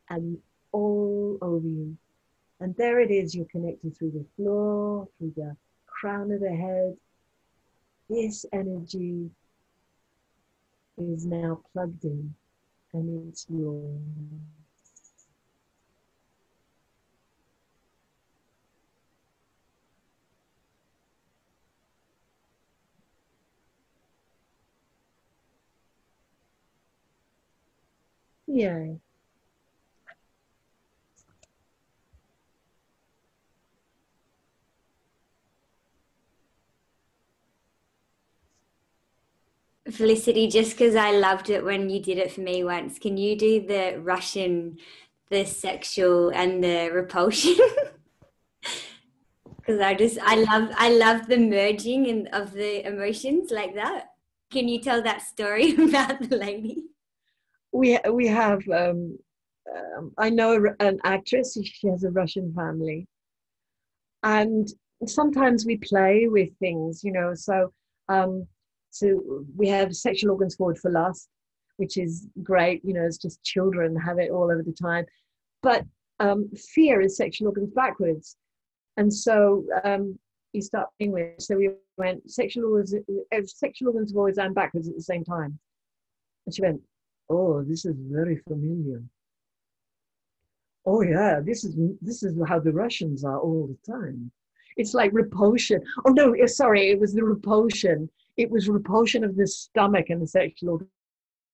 and all over you. And there it is, you're connected through the floor, through the crown of the head. This energy is now plugged in and it's yours. Yeah. Felicity, just because I loved it when you did it for me once, can you do the Russian, the sexual and the repulsion? Because I love the merging of the emotions like that. Can you tell that story about the lady? We have, I know an actress, she has a Russian family. And sometimes we play with things, you know, so we have sexual organs forward for lust, which is great, you know, it's just children have it all over the time. But fear is sexual organs backwards. And so you start playing with it. So we went sexual organs forwards and backwards at the same time. And she went, oh, this is very familiar. Oh yeah, this is how the Russians are all the time. It's like repulsion. Oh no, sorry, it was the repulsion. It was repulsion of the stomach and the sexual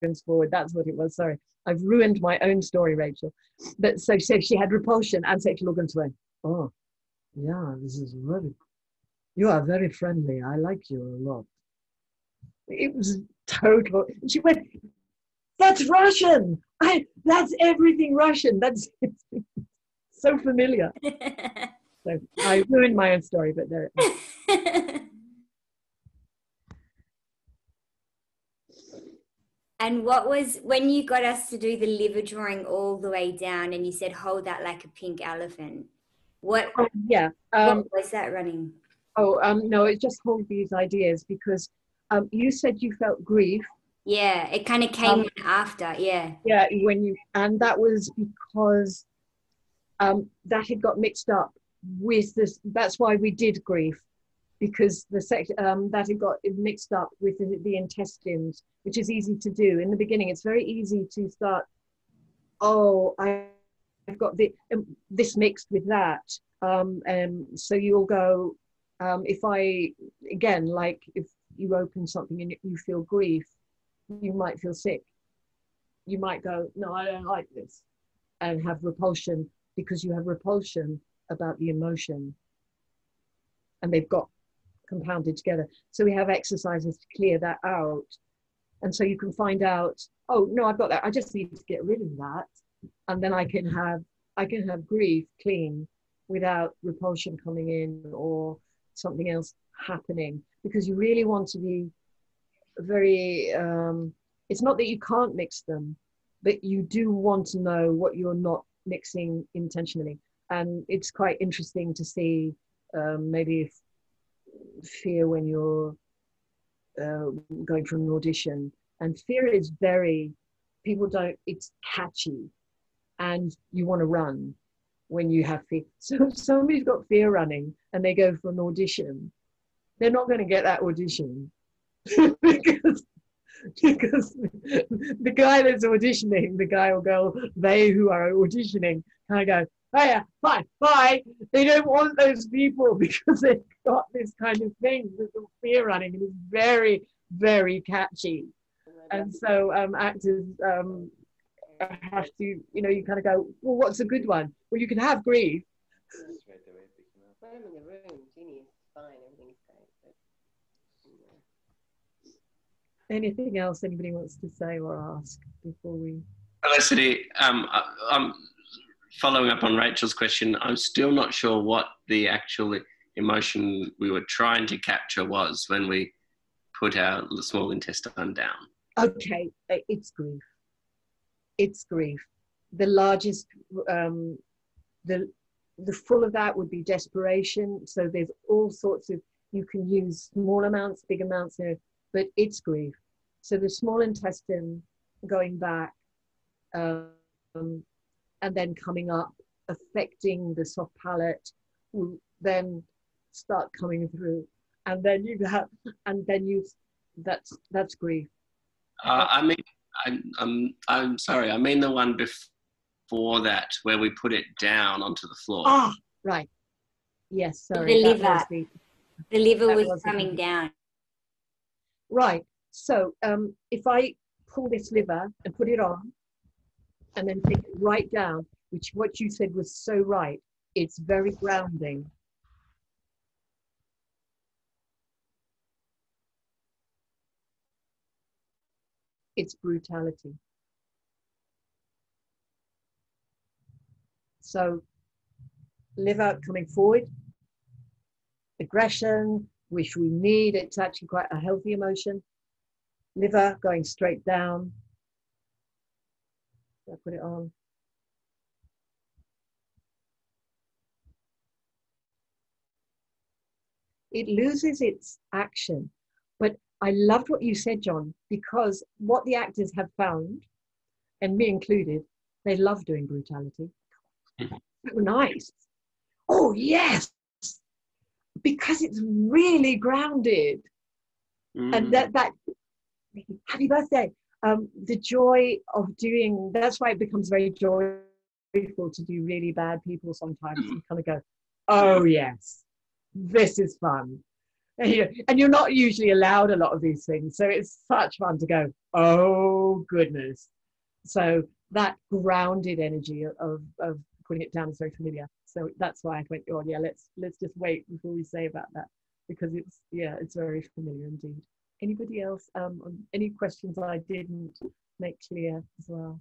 organs forward. That's what it was. Sorry, I've ruined my own story, Rachel. But so she had repulsion and sexual organs forward. Oh, yeah, this is very. You are very friendly. I like you a lot. It was total. She went, that's Russian. That's everything Russian. That's so familiar. So I ruined my own story, but there it is. And what was, when you got us to do the liver drawing all the way down and you said, hold that like a pink elephant, what was that running? No, it just hold these ideas because you said you felt grief. Yeah, it kind of came after, yeah. Yeah, and that was because that had got mixed up with this. That's why we did grief, because that had got mixed up with the intestines, which is easy to do in the beginning. It's very easy to start. Oh, I've got this mixed with that, so you'll go. If you open something and you feel grief, you might feel sick. You might go, no, I don't like this, and have repulsion because you have repulsion about the emotion. And they've got compounded together. So we have exercises to clear that out. And so you can find out, oh no, I've got that. I just need to get rid of that. And then I can have grief clean without repulsion coming in or something else happening, because you really want to be very, it's not that you can't mix them, but you do want to know what you're not mixing intentionally. And it's quite interesting to see maybe fear when you're going for an audition. And fear is it's catchy, and you want to run when you have fear. So if somebody's got fear running and they go for an audition, they're not going to get that audition because the guy that's auditioning, the guy or girl, they who are auditioning kind of go, oh yeah, bye. They don't want those people because they've got this kind of thing, there's fear running, and it's very, very catchy. And so actors have to, you kind of go, well, what's a good one? Well, you can have grief. I'm in the room, Jeannie is fine, everything's great. Anything else anybody wants to say or ask before we... Felicity, I'm following up on Rachel's question. I'm still not sure what the actual emotion we were trying to capture was when we put our small intestine down. Okay, it's grief. It's grief. The largest, the full of that would be desperation. So there's all sorts of, you can use small amounts, big amounts, but it's grief. So the small intestine going back and then coming up, affecting the soft palate, will then start coming through, and then that's grief. I'm sorry. I mean the one before that, where we put it down onto the floor. Ah, right. Yes, sorry. The liver was coming down. Right. So if I pull this liver and put it on, and then take it right down, which what you said was so right. It's very grounding. It's brutality. So liver coming forward, aggression, which we need, it's actually quite a healthy emotion. Liver going straight down. I put it on. It loses its action. But I loved what you said, John, because what the actors have found, and me included, they love doing brutality. So nice. Oh, yes. Because it's really grounded. And that happy birthday. The joy of doing, that's why it becomes very joyful to do really bad people sometimes. You kind of go, oh, yes, this is fun. And you're not usually allowed a lot of these things. So it's such fun to go, oh, goodness. So that grounded energy of putting it down is very familiar. So that's why I went, oh, yeah, let's just wait before we say about that, because it's very familiar indeed. Anybody else? Any questions I didn't make clear as well?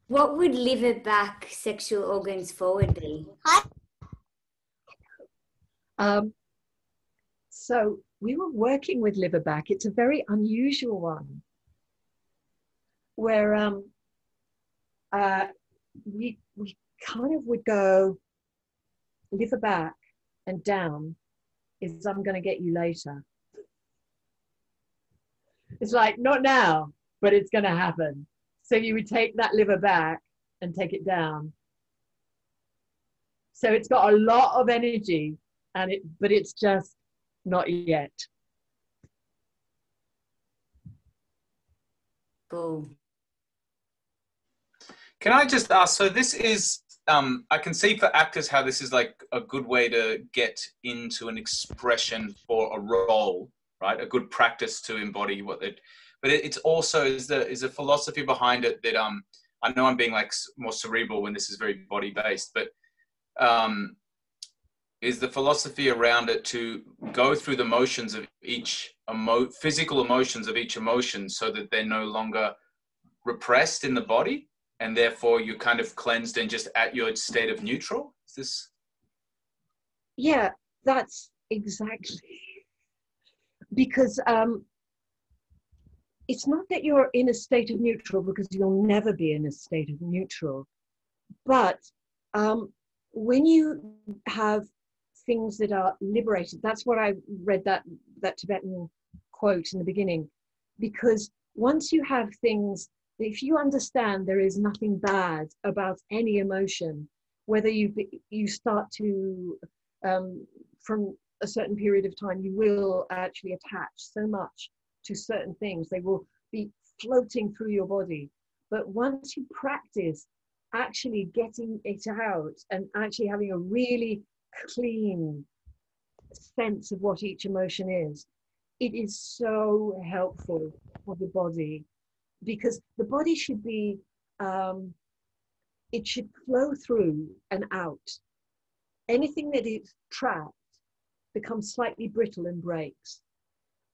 What would liver back, sexual organs forward be? So we were working with liver back. It's a very unusual one, where we kind of would go liver back and down is I'm going to get you later. It's like, not now, but it's going to happen. So you would take that liver back and take it down. So it's got a lot of energy, but it's just not yet. Cool. Can I just ask, so this is, I can see for actors how this is like a good way to get into an expression for a role, right? A good practice to embody what they, but it's also, is a philosophy behind it that, I know I'm being like more cerebral when this is very body based, but is the philosophy around it to go through the motions of each physical emotions of each emotion so that they're no longer repressed in the body, and therefore you're kind of cleansed and just at your state of neutral? Is this? Yeah, that's exactly. Because it's not that you're in a state of neutral, because you'll never be in a state of neutral. But when you have things that are liberated, that's what I read that Tibetan quote in the beginning, because once you have things, if you understand there is nothing bad about any emotion, whether you start to, from a certain period of time, you will actually attach so much to certain things. They will be floating through your body. But once you practice actually getting it out and actually having a really clean sense of what each emotion is, it is so helpful for the body, because the body should be, it should flow through and out. Anything that is trapped becomes slightly brittle and breaks.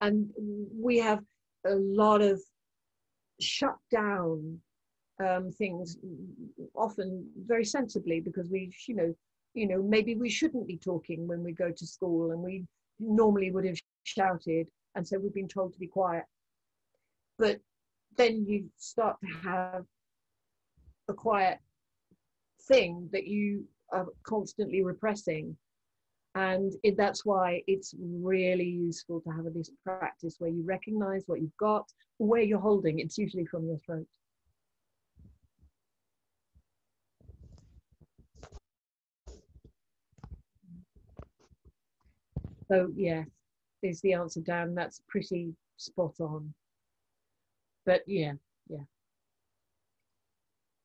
And we have a lot of shut down things, often very sensibly, because we, maybe we shouldn't be talking when we go to school, and we normally would have shouted, and so we've been told to be quiet. But then you start to have a quiet thing that you are constantly repressing. And that's why it's really useful to have this practice where you recognize what you've got, where you're holding. It's usually from your throat. So yes, is the answer, Dan. That's pretty spot on. But yeah.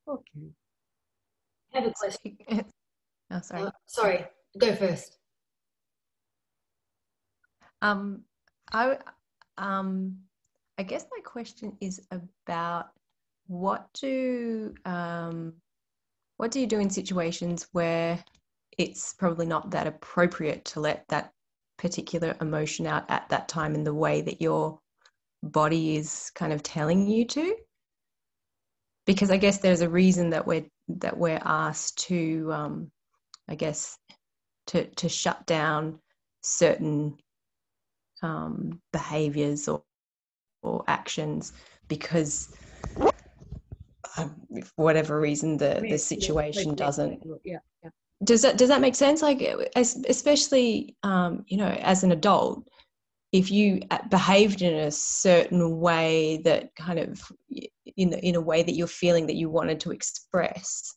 Okay. I have a question. Oh, sorry. Sorry, go first. I guess my question is about what do you do in situations where it's probably not that appropriate to let that particular emotion out at that time in the way that your body is kind of telling you to? Because I guess there's a reason that we're asked to, I guess, to shut down certain behaviors or actions, because for whatever reason the situation doesn't. Yeah. Does that make sense? Like, especially as an adult, if you behaved in a certain way that kind of in a way that you're feeling that you wanted to express,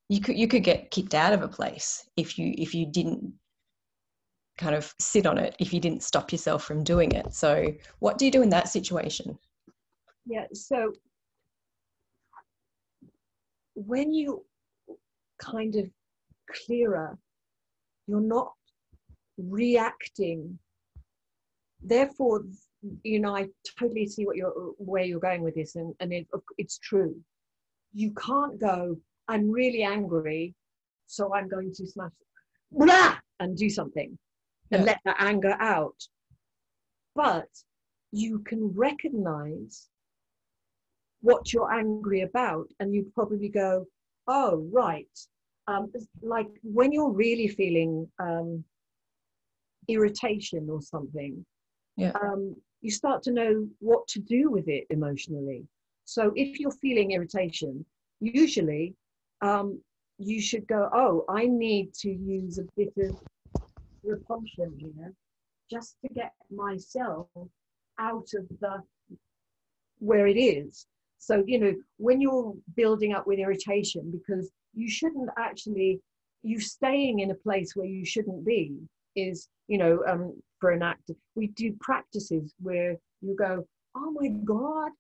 you could get kicked out of a place if you didn't kind of sit on it, if you didn't stop yourself from doing it. So what do you do in that situation? Yeah, so when you kind of clearer, you're not reacting. Therefore, I totally see where you're going with this, and it's true. You can't go, I'm really angry, so I'm going to smash blah, and do something and let the anger out. But you can recognize what you're angry about, and you probably go, oh, right. Like when you're really feeling irritation or something, you start to know what to do with it emotionally. So if you're feeling irritation, usually you should go, oh, I need to use a bit of repulsion here just to get myself out of where it is. So, when you're building up with irritation, because you shouldn't actually, you staying in a place where you shouldn't be is, for an actor, we do practices where you go, oh my God,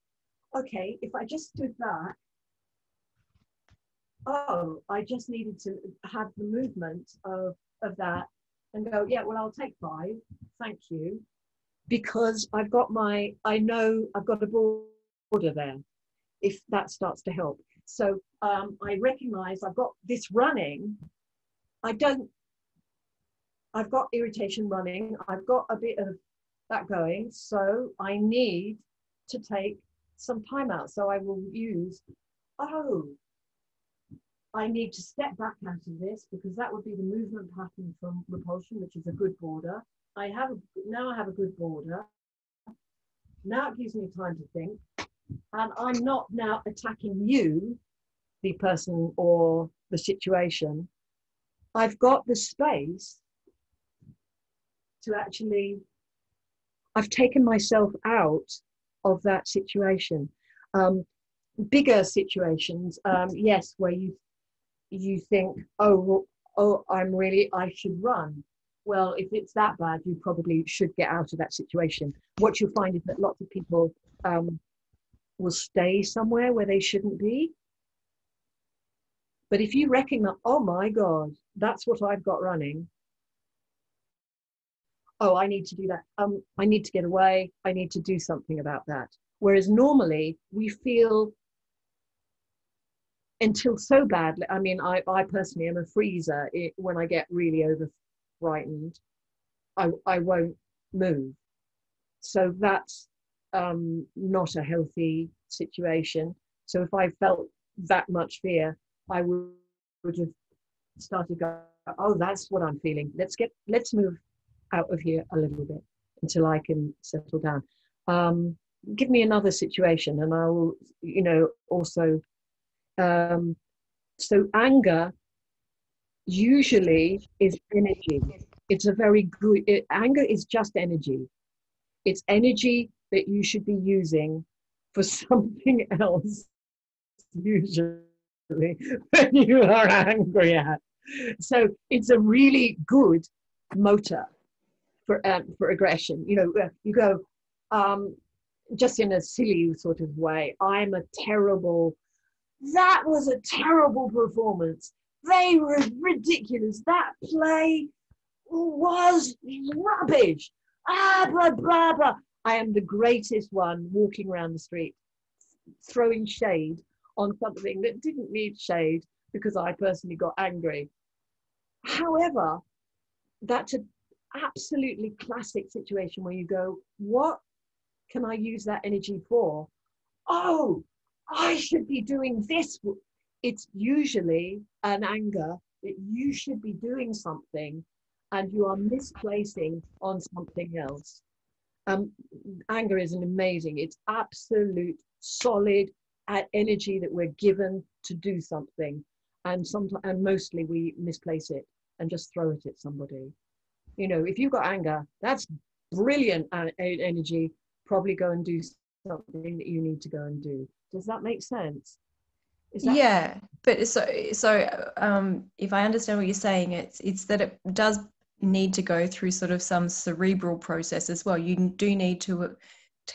okay, if I just stood back, oh, I just needed to have the movement of that and go, yeah, well, I'll take 5, thank you, because I know I've got a border there, if that starts to help. So I recognize I've got this running. I don't I've got irritation running. I've got a bit of that going. So I need to take some time out. So I will use, oh, I need to step back out of this, because that would be the movement pattern from repulsion, which is a good border. Now I have a good border. Now it gives me time to think. And I'm not now attacking you, the person or the situation. I've got the space to actually, I've taken myself out of that situation. Bigger situations, yes, where you think, oh, I should run. Well, if it's that bad, you probably should get out of that situation. What you'll find is that lots of people will stay somewhere where they shouldn't be. But if you recognize, oh my God, that's what I've got running. Oh, I need to do that. I need to get away. I need to do something about that. Whereas normally we feel until so badly. I mean, I personally am a freezer. When I get really over frightened, I won't move. So that's not a healthy situation. So if I felt that much fear, I would have started going, oh, that's what I'm feeling. Let's move out of here a little bit until I can settle down. Give me another situation, and I will, also. So anger usually is energy. It's a very good, anger is just energy. It's energy that you should be using for something else, usually, when you are angry at. So it's a really good motor for aggression. You go, just in a silly sort of way, that was a terrible performance. They were ridiculous. That play was rubbish. Blah, blah, blah. I am the greatest one walking around the street, throwing shade on something that didn't need shade because I personally got angry. However, that's an absolutely classic situation where you go, what can I use that energy for? Oh, I should be doing this. It's usually an anger that you should be doing something and you are misplacing on something else. Anger is it's absolute solid energy that we're given to do something. And mostly we misplace it and just throw it at somebody. If you've got anger, that's brilliant energy. Probably go and do something that you need to go and do. Does that make sense? Yeah, but so if I understand what you're saying, it's that it does need to go through sort of some cerebral process as well. You do need to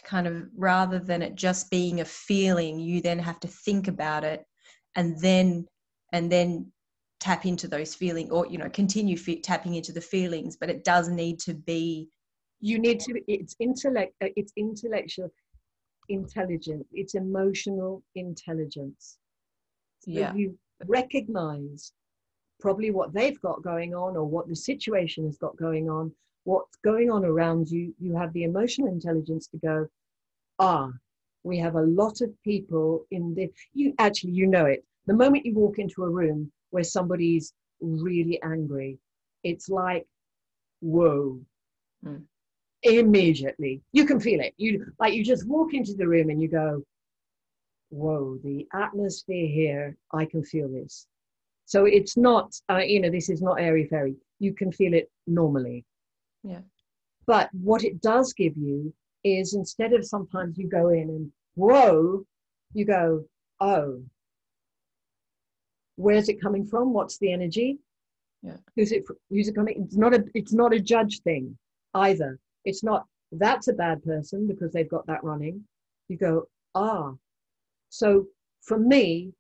kind of, rather than it just being a feeling, you then have to think about it and then tap into those feelings, or continue tapping into the feelings. But it does need to be. It's intellectual intelligence. It's emotional intelligence. So yeah. You recognize probably what they've got going on, or what the situation has got going on, what's going on around you. You have the emotional intelligence to go, we have a lot of people in this. You know it. The moment you walk into a room where somebody's really angry, it's like, whoa. Immediately you can feel it. You just walk into the room and you go, whoa, the atmosphere here, I can feel this. So it's not this is not airy fairy. You can feel it normally. Yeah. But what it does give you is, instead of sometimes you go in and whoa, you go, oh, where's it coming from? What's the energy? Yeah. Who's it coming? It's not a judge thing either. It's not, that's a bad person because they've got that running. You go, So for me,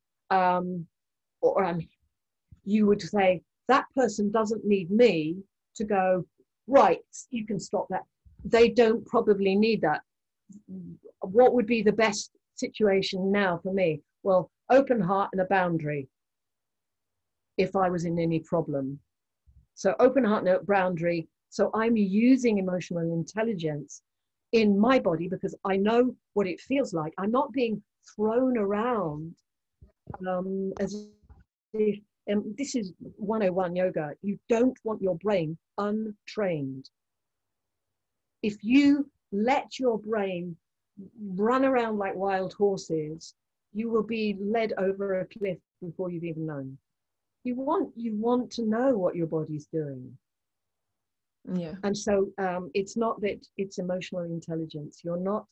you would say, that person doesn't need me to go, right, you can stop that. They don't probably need that. What would be the best situation now for me? Well, open heart and a boundary. If I was in any problem, So open heart, no boundary. So I'm using emotional intelligence in my body because I know what it feels like. I'm not being thrown around as if, this is 101 yoga. You don't want your brain untrained. If you let your brain run around like wild horses, you will be led over a cliff before you've even known. You want to know what your body's doing. Yeah. And so it's not that it's emotional intelligence. You're not,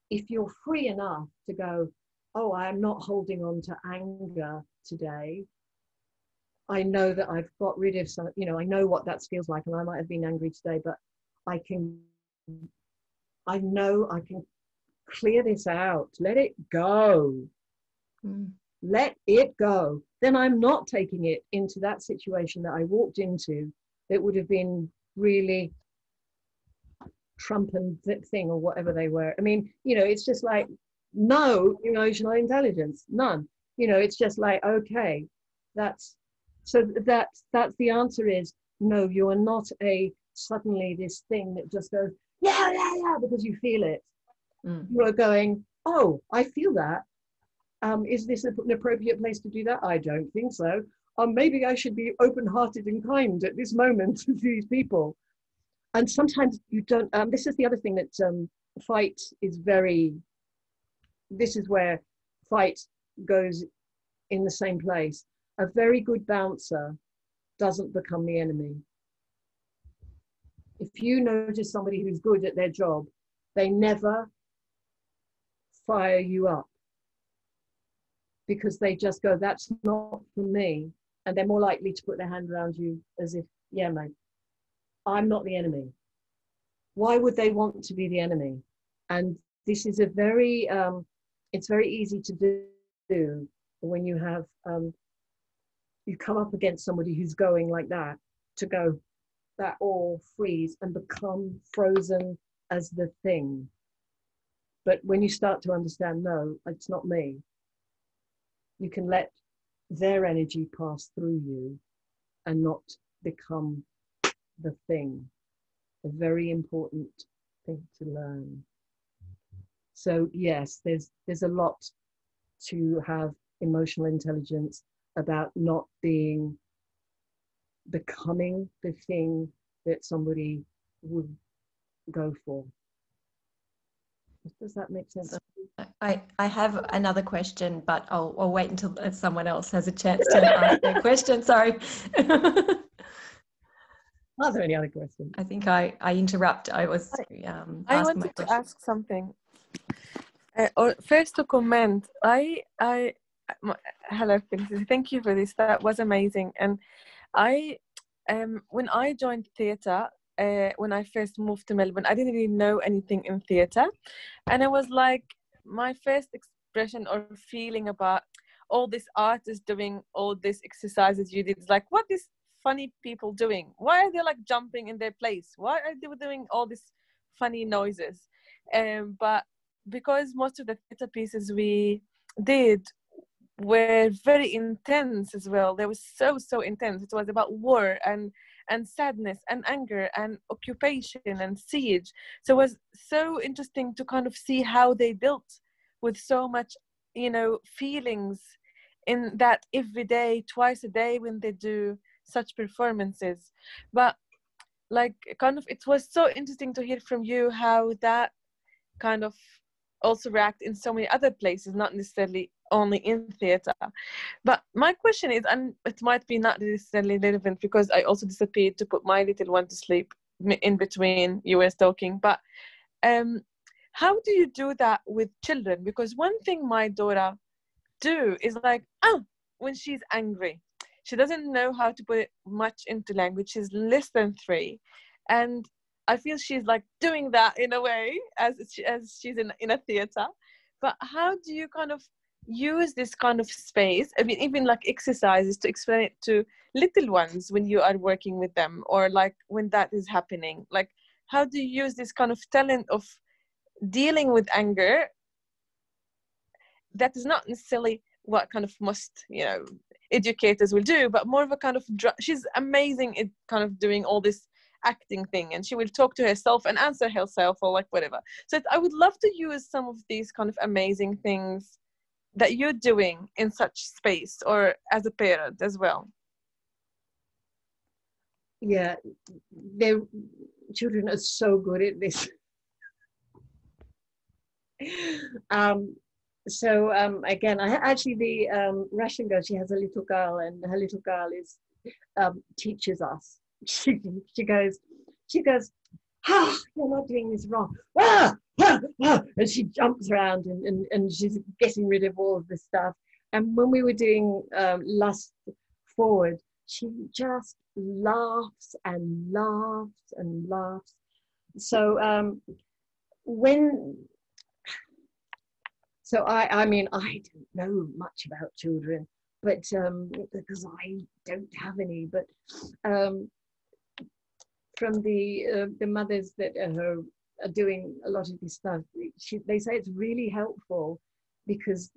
if you're free enough to go, oh, I'm not holding on to anger today. I know that I've got rid of some, you know, I know what that feels like, and I might have been angry today, but I know I can clear this out. Let it go. Let it go. Then I'm not taking it into that situation that I walked into that would have been really Trump and thing or whatever they were. I mean, you know, it's just like no emotional intelligence, none. You know, it's just like, okay, that's the answer is no, you are not suddenly this thing that just goes, yeah, because you feel it. You are going, oh, I feel that. Is this an appropriate place to do that? I don't think so. Maybe I should be open-hearted and kind at this moment to these people. And sometimes you don't, this is the other thing that fight is very, this is where fight goes in the same place. A very good bouncer doesn't become the enemy. If you notice somebody who's good at their job, they never fire you up because they just go, that's not for me. And they're more likely to put their hand around you as if, yeah, mate, I'm not the enemy. Why would they want to be the enemy? And this is a very, it's very easy to do when you have, you come up against somebody who's going like that, to go, that all freeze and become frozen as the thing. But when you start to understand, no, it's not me, you can let their energy pass through you and not become the thing. A very important thing to learn. So yes, there's a lot to have emotional intelligence about not becoming the thing that somebody would go for. Does that make sense? I have another question, but I'll wait until someone else has a chance to ask their question. Sorry. Are there any other questions? I think I interrupt. I was I wanted to ask something. Or first to comment. Hello, Felicity. Thank you for this. That was amazing. And when I joined theatre, when I first moved to Melbourne, I didn't really know anything in theatre, and it was like my first expression or feeling about all these artists doing all these exercises you did. It's like, what is funny people doing? Why are they like jumping in their place? Why are they doing all these funny noises? But because most of the theatre pieces we did were very intense as well. They were so intense. It was about war and sadness and anger and occupation and siege. So it was so interesting to kind of see how they built with so much, you know, feelings in that every day, twice a day when they do such performances. But like kind of it was so interesting to hear from you how that kind of also react in so many other places, not necessarily only in theatre. But my question is, and it might be not necessarily relevant because I also disappeared to put my little one to sleep in between you were talking, but how do you do that with children? Because one thing my daughter do is like, when she's angry, she doesn't know how to put it much into language. She's less than 3, and I feel she's like doing that in a way as she's in a theatre. But how do you kind of use this kind of space? I mean, even like exercises to explain it to little ones when you are working with them, or like when that is happening. Like, how do you use this kind of talent of dealing with anger that is not necessarily what kind of must, you know, educators will do, but more of a kind of she's amazing at kind of doing all this acting thing, and she will talk to herself and answer herself or like whatever. So I would love to use some of these kind of amazing things that you're doing in such space or as a parent as well. Yeah, their children are so good at this. Again, the Russian girl, she has a little girl, and her little girl is teaches us. She goes, ah, you're not doing this wrong. Ah, ah, ah. And she jumps around and she's getting rid of all of this stuff. And when we were doing Lust Forward, she just laughs and laughs and laughs. So I mean, I don't know much about children, but because I don't have any, but from the mothers that are doing a lot of this stuff, they say it's really helpful because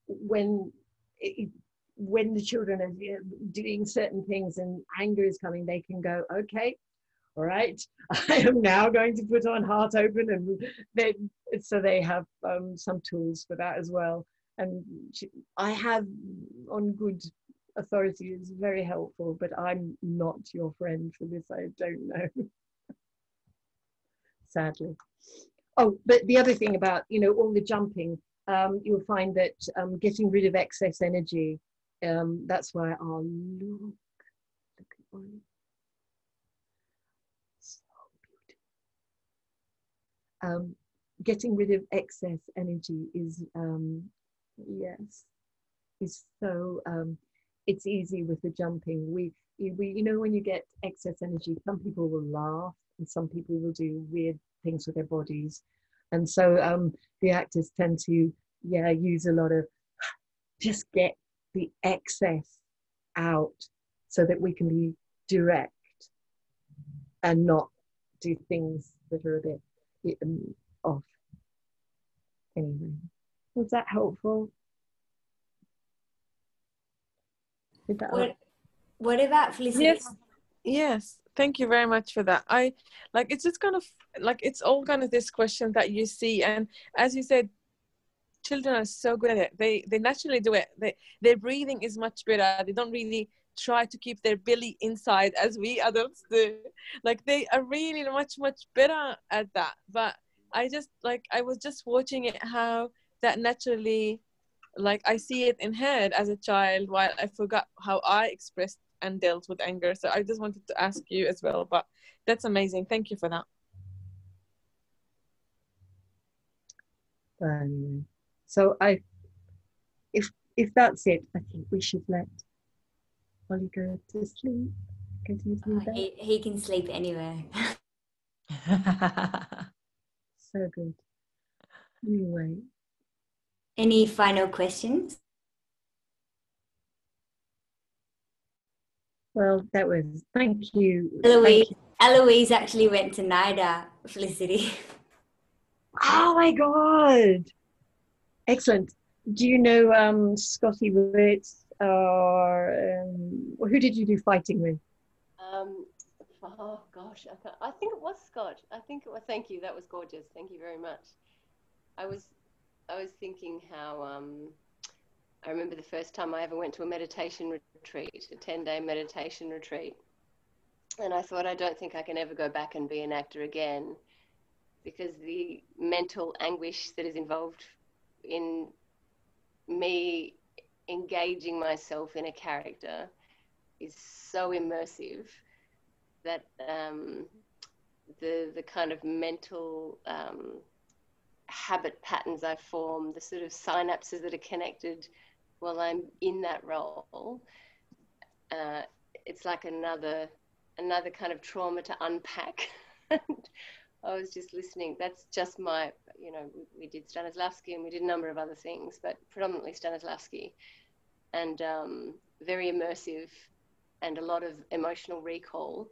when the children are doing certain things and anger is coming, they can go, okay, all right, I am now going to put on Heart Open, and so they have some tools for that as well. And I have on good authority, it's very helpful, but I'm not your friend for this, I don't know. Sadly. Oh, but the other thing about, all the jumping, you'll find that getting rid of excess energy, that's why I'll look at one. Getting rid of excess energy is so it's easy with the jumping. We when you get excess energy, some people will laugh and some people will do weird things with their bodies, and so the actors tend to use a lot of just get the excess out so that we can be direct and not do things that are a bit off. Anyway, was that helpful? What about Felicity? Yes, thank you very much for that. I it's just kind of it's all kind of this question that you see, and as you said, children are so good at it. They naturally do it. Their breathing is much better. They don't really try to keep their belly inside as we adults do. They are really much better at that. But I just I was just watching it, how that naturally I see it in head as a child, while I forgot how I expressed and dealt with anger. So I just wanted to ask you as well, but that's amazing. Thank you for that. So if that's it, I think we should let Ollie go to sleep. Go to his new bed. He can sleep anywhere. So good. Anyway. Any final questions? Well, that was, thank you. Eloise actually went to NIDA, Felicity. Oh my God. Excellent. Do you know Scotty Ritz, or who did you do fighting with? Oh gosh, I think it was Scott. I think it was. Thank you. That was gorgeous. Thank you very much. I was thinking how I remember the first time I ever went to a meditation retreat, a 10-day meditation retreat, and I thought, I don't think I can ever go back and be an actor again, because the mental anguish that is involved in me engaging myself in a character is so immersive that the kind of mental habit patterns I form, the sort of synapses that are connected while I'm in that role, it's like another kind of trauma to unpack. I was just listening. That's just my, we did Stanislavski and we did a number of other things, but predominantly Stanislavski, and very immersive and a lot of emotional recall.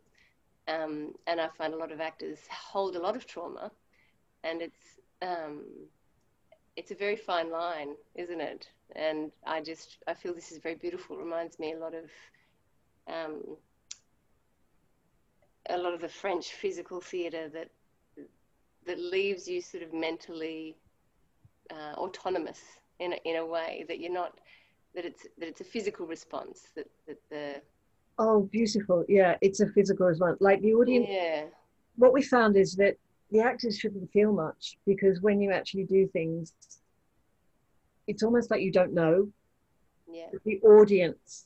And I find a lot of actors hold a lot of trauma, and it's a very fine line, isn't it? And I feel this is very beautiful. It reminds me a lot of the French physical theatre that leaves you sort of mentally autonomous in a way that you're not, that it's a physical response, that the Oh, beautiful. Yeah, it's a physical response. Like the audience, yeah. What we found is that the actors shouldn't feel much, because when you actually do things, it's almost like you don't know. Yeah. The audience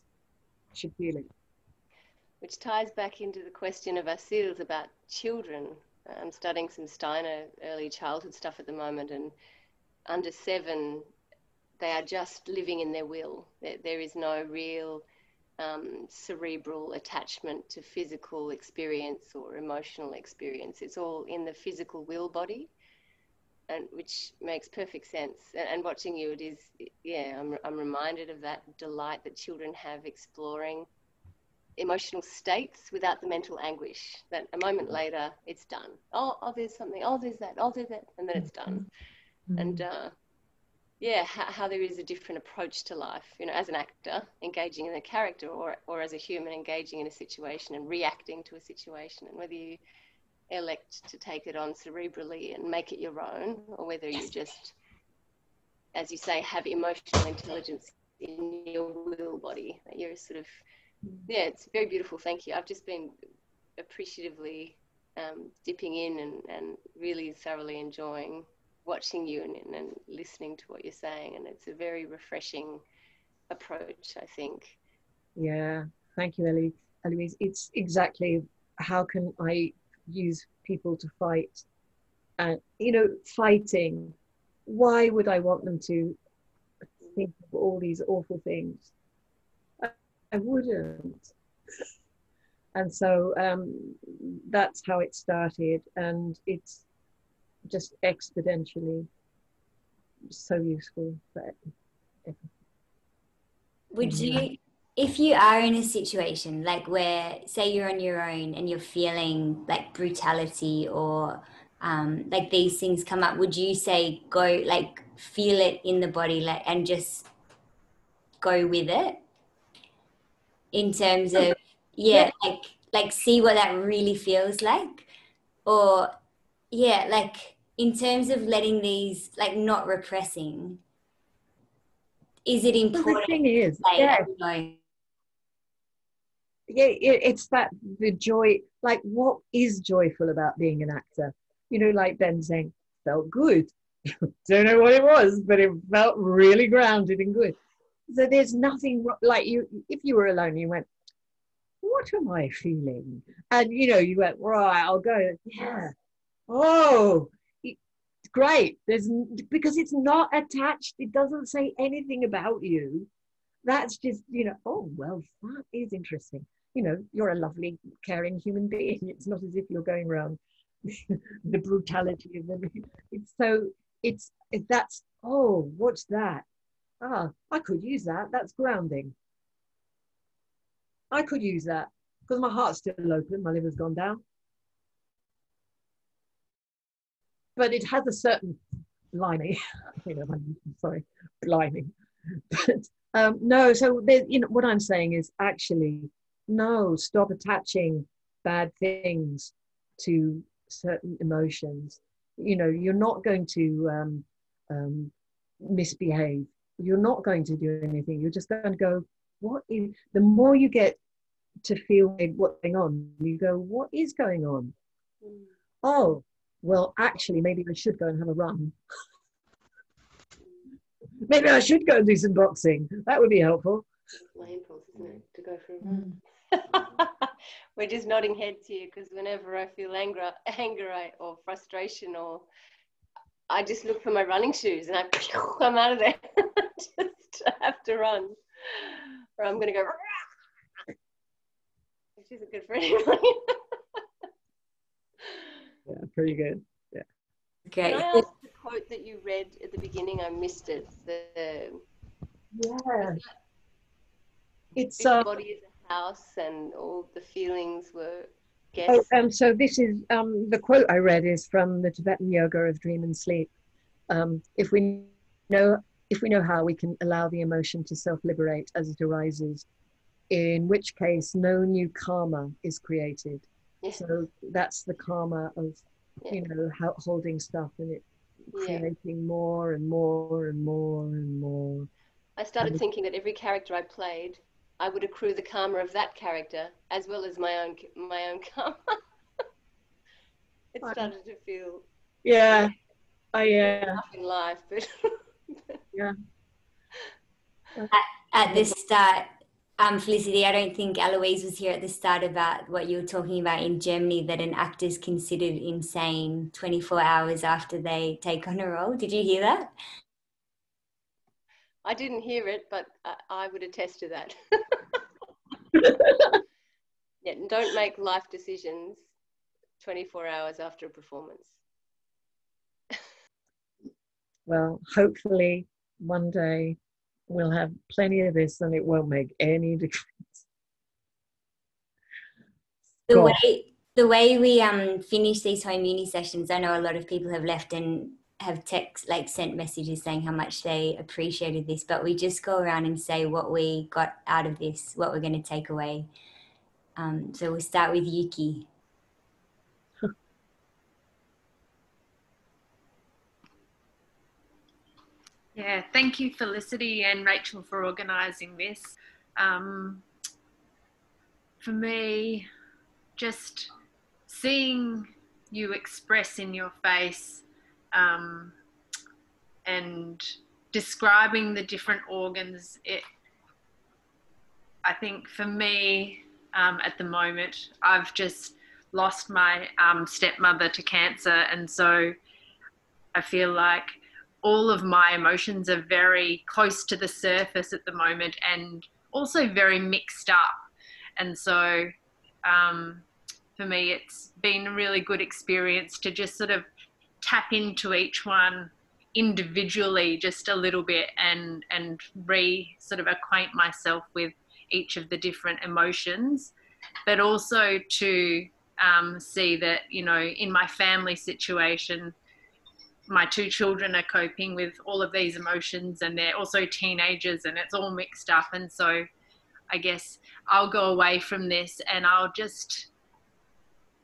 should feel it. Which ties back into the question of Asil's about children. I'm studying some Steiner early childhood stuff at the moment, and under 7, they are just living in their will. There is no real cerebral attachment to physical experience or emotional experience. It's all in the physical will body, and which makes perfect sense. And watching you, it is, yeah, I'm reminded of that delight that children have exploring emotional states without the mental anguish, that a moment later it's done. Oh, there's something, oh, there's that, oh, there's that, and then it's done. And yeah, how there is a different approach to life, you know, as an actor engaging in a character, or as a human engaging in a situation and reacting to a situation, and whether you elect to take it on cerebrally and make it your own, or whether you just, as you say, have emotional intelligence in your will body, that you're sort of, yeah, it's very beautiful. Thank you. I've just been appreciatively dipping in and really thoroughly enjoying watching you and listening to what you're saying. And it's a very refreshing approach, I think. Yeah, thank you, Eloise. It's exactly, how can I use people to fight? And, you know, fighting, why would I want them to think of all these awful things? I wouldn't. And so that's how it started, and it's just exponentially so useful for everything. Would you, if you are in a situation like where, say you're on your own and you're feeling like brutality or like these things come up, would you say go, like feel it in the body, like, and just go with it in terms of, yeah, like see what that really feels like? Or yeah, like in terms of letting these, like not repressing, is it important? Well, the thing is, it's that, the joy, like what is joyful about being an actor? You know, like Ben saying, felt good. Don't know what it was, but it felt really grounded and good. So there's nothing like, you, if you were alone, you went, what am I feeling? And you know, you went, right, I'll go, yeah, oh, great. There's, because it's not attached, it doesn't say anything about you. That's just, you know, oh, well, that is interesting. You know, you're a lovely, caring human being. It's not as if you're going around the brutality of everything. It's so, that's, oh, what's that? Ah, I could use that. That's grounding. I could use that because my heart's still open. My liver's gone down. But it has a certain lining. You know, I'm sorry, lining. But no, so you know, what I'm saying is actually, no, stop attaching bad things to certain emotions. You know, you're not going to misbehave. You're not going to do anything. You're just going to go, what is, the more you get to feel what's going on, you go, what is going on? Oh, well, actually, maybe I should go and have a run. Maybe I should go and do some boxing. That would be helpful. My impulse, isn't it, to go for a run? We're just nodding heads here, because whenever I feel anger or frustration, or I just look for my running shoes and I'm out of there. Just have to run, or I'm going to go, which isn't good for anybody. Yeah, pretty good. Yeah. Okay. Can I ask the quote that you read at the beginning? I missed it. Yeah. It's this body is a house, and all the feelings were guests. Oh, so this is the quote I read is from the Tibetan Yoga of Dream and Sleep. If we know, if we know how, we can allow the emotion to self-liberate as it arises, in which case no new karma is created. Yes. So that's the karma of, Yeah. you know, holding stuff and it Yeah. creating more and more and more and more. I started thinking that every character I played, I would accrue the karma of that character as well as my own karma. It started to feel Yeah. enough in life, but Yeah. At the start, Felicity, I don't think Eloise was here at the start about what you were talking about in Germany, that an actor's considered insane 24 hours after they take on a role. Did you hear that? I didn't hear it, but I would attest to that. Yeah, don't make life decisions 24 hours after a performance. Well, hopefully one day we'll have plenty of this and it won't make any difference. The way we finish these home uni sessions, I know a lot of people have left and have sent messages saying how much they appreciated this, but we just go around and say what we got out of this, what we're going to take away. So we'll start with Yuki. Yeah, thank you, Felicity and Rachel, for organising this. For me, just seeing you express in your face and describing the different organs, I think for me, at the moment, I've just lost my stepmother to cancer, and so I feel like all of my emotions are very close to the surface at the moment and also very mixed up. And so for me, it's been a really good experience to just sort of tap into each one individually just a little bit and sort of acquaint myself with each of the different emotions, but also to see that, you know, in my family situation, my two children are coping with all of these emotions and they're also teenagers and it's all mixed up. And so I guess I'll go away from this and I'll just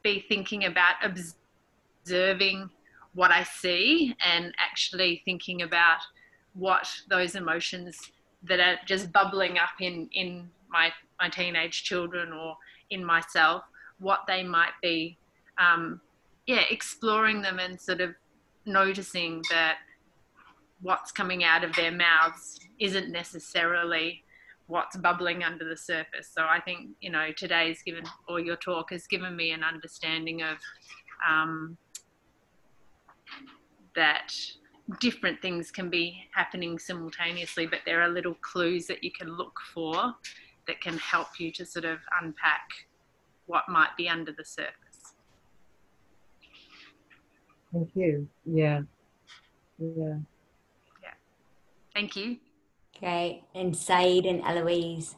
be thinking about observing what I see and actually thinking about what those emotions that are just bubbling up in my teenage children or in myself, what they might be, exploring them and sort of noticing that what's coming out of their mouths isn't necessarily what's bubbling under the surface. So I think, you know, today's given, or your talk has given me an understanding of that different things can be happening simultaneously, but there are little clues that you can look for that can help you to sort of unpack what might be under the surface. Thank you. Yeah. Yeah. Yeah. Thank you. Great. And Said and Eloise.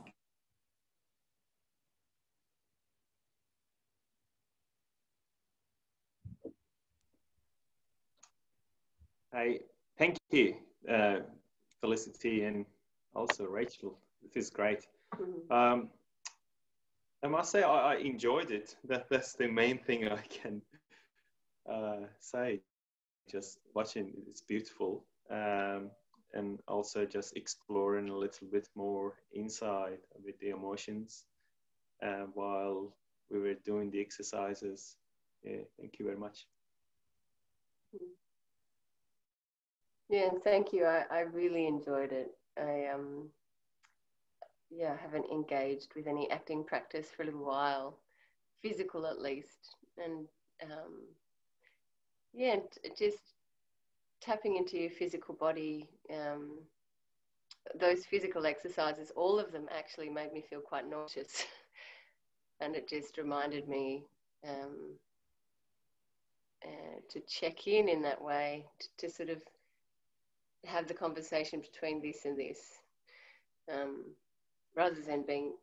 Hey, thank you, Felicity, and also Rachel. This is great. I must say I enjoyed it. That's the main thing I can say. Just watching, it's beautiful, and also just exploring a little bit more inside with the emotions while we were doing the exercises. Yeah, thank you very much. Yeah, thank you. I really enjoyed it. I haven't engaged with any acting practice for a little while, physical at least, and just tapping into your physical body. Those physical exercises, all of them actually made me feel quite nauseous, and it just reminded me to check in that way, to sort of have the conversation between this and this, rather than being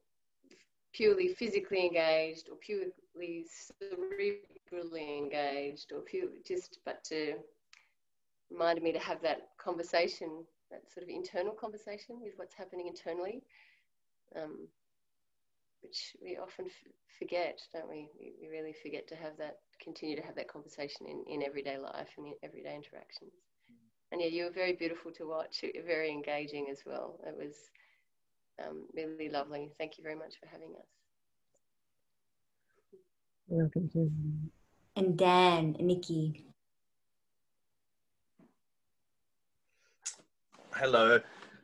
purely physically engaged or purely cerebrally engaged or but to reminded me to have that conversation that sort of internal conversation with what's happening internally, which we often forget, don't we? We really forget to have that, continue to have that conversation in everyday life and in everyday interactions. And yeah, you were very beautiful to watch, very engaging as well. It was really lovely. Thank you very much for having us. Welcome to. And Dan, Nikki. Hello.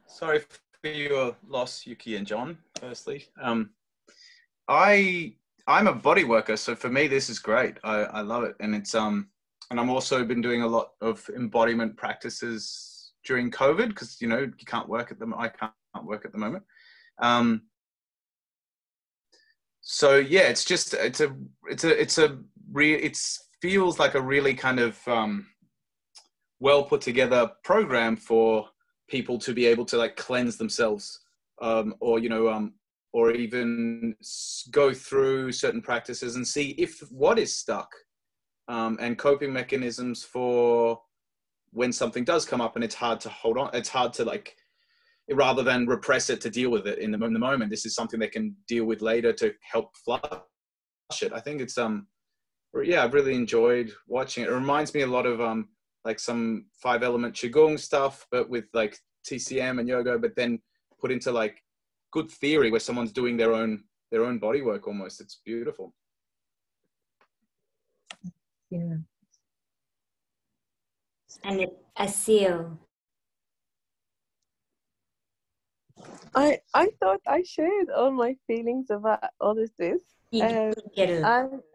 Sorry for your loss, Yuki and John, firstly. I'm a body worker, so for me this is great. I love it. And it's and I'm also been doing a lot of embodiment practices during COVID because you know you can't work at them. I can't work at the moment. So yeah, it feels like a really kind of well put together program for people to be able to like cleanse themselves, or you know, or even go through certain practices and see if what is stuck, and coping mechanisms for when something does come up and it's hard to hold on. It's hard to like, rather than repress it, to deal with it in the moment. This is something they can deal with later to help flush it. I think it's yeah, I've really enjoyed watching it. It reminds me a lot of like some 5-element qigong stuff, but with like TCM and yoga, but then put into like good theory where someone's doing their own body work almost. It's beautiful. Yeah. And a seal. I thought I shared all my feelings about all of this. I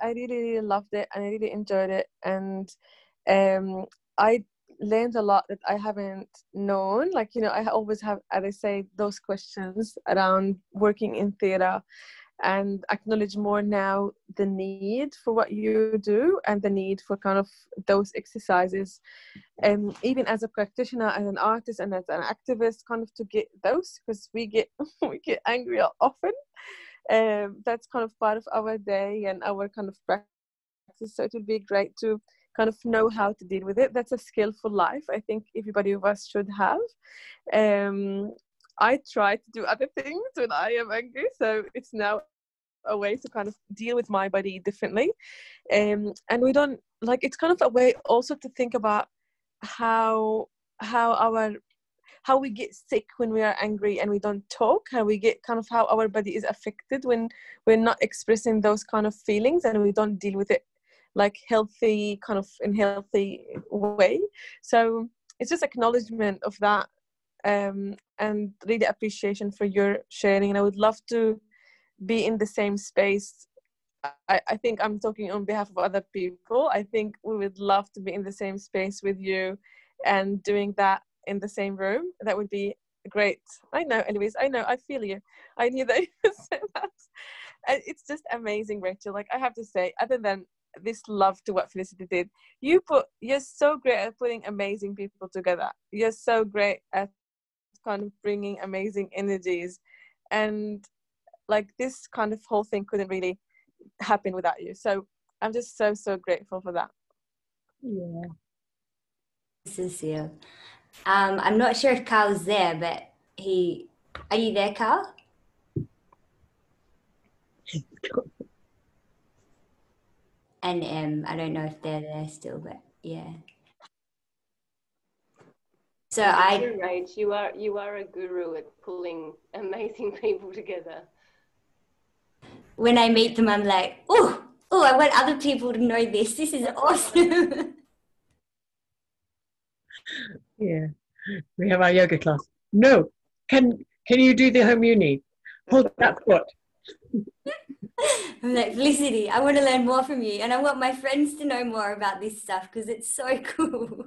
really loved it and I really enjoyed it, and I learned a lot that I haven't known. Like, you know, I always have, as I say, those questions around working in theatre, and acknowledge more now the need for what you do and the need for kind of those exercises, even as a practitioner, as an artist and as an activist, kind of to get those, because we get angry often. That's kind of part of our day and our kind of practice, so it would be great to kind of know how to deal with it. That's a skill for life, I think everybody of us should have. I try to do other things when I am angry, so it's now a way to kind of deal with my body differently. And we don't, like, it's kind of a way also to think about how we get sick when we are angry and we don't talk, how we get kind of how our body is affected when we're not expressing those kind of feelings and we don't deal with it like healthy, kind of in healthy way. So it's just acknowledgement of that, and really appreciation for your sharing. And I would love to be in the same space. I think I'm talking on behalf of other people. I think we would love to be in the same space with you and doing that in the same room. That would be great. I know, anyways, I feel you. I knew that you would say that. And it's just amazing, Rachel. Like, I have to say, other than this love to what Felicity did, you're so great at putting amazing people together. You're so great at kind of bringing amazing energies, and like this kind of whole thing couldn't really happen without you. So I'm just so grateful for that. Yeah. Cecile. I'm not sure if Carl's there, but are you there, Carl? And I don't know if they're there still, but yeah. So Rach, you are a guru at pulling amazing people together. When I meet them, I'm like, oh, I want other people to know this. This is awesome. Yeah. We have our yoga class. No. Can you do the home uni? Hold that thought. I'm like, Felicity, I want to learn more from you, and I want my friends to know more about this stuff because it's so cool.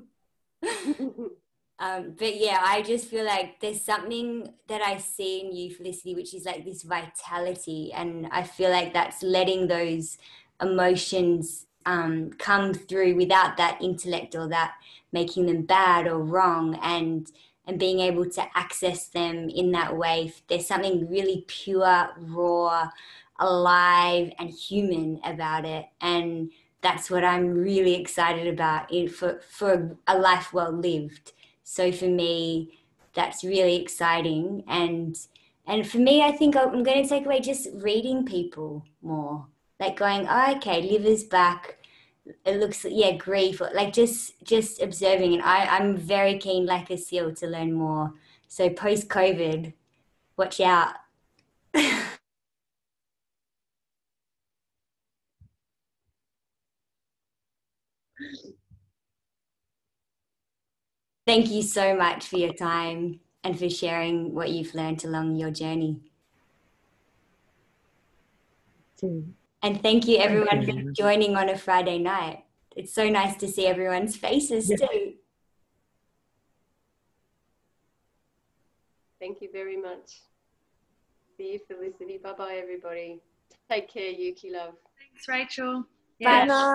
But yeah, I just feel like there's something that I see in you, Felicity, which is like this vitality, and I feel like that's letting those emotions come through without that intellect or that making them bad or wrong, and being able to access them in that way. There's something really pure, raw, alive and human about it, and that's what I'm really excited about for a life well lived. So for me, that's really exciting. And for me, I think I'm going to take away just reading people more, like going, oh, okay, liver's back. It looks, yeah, grief, like just observing. And I'm very keen, like a seal, to learn more. So post-COVID, watch out. Thank you so much for your time and for sharing what you've learned along your journey. And thank you everyone for joining on a Friday night. It's so nice to see everyone's faces too. Thank you very much. See you, Felicity. Bye-bye, everybody. Take care, Yuki love. Thanks, Rachel. Bye. Good night.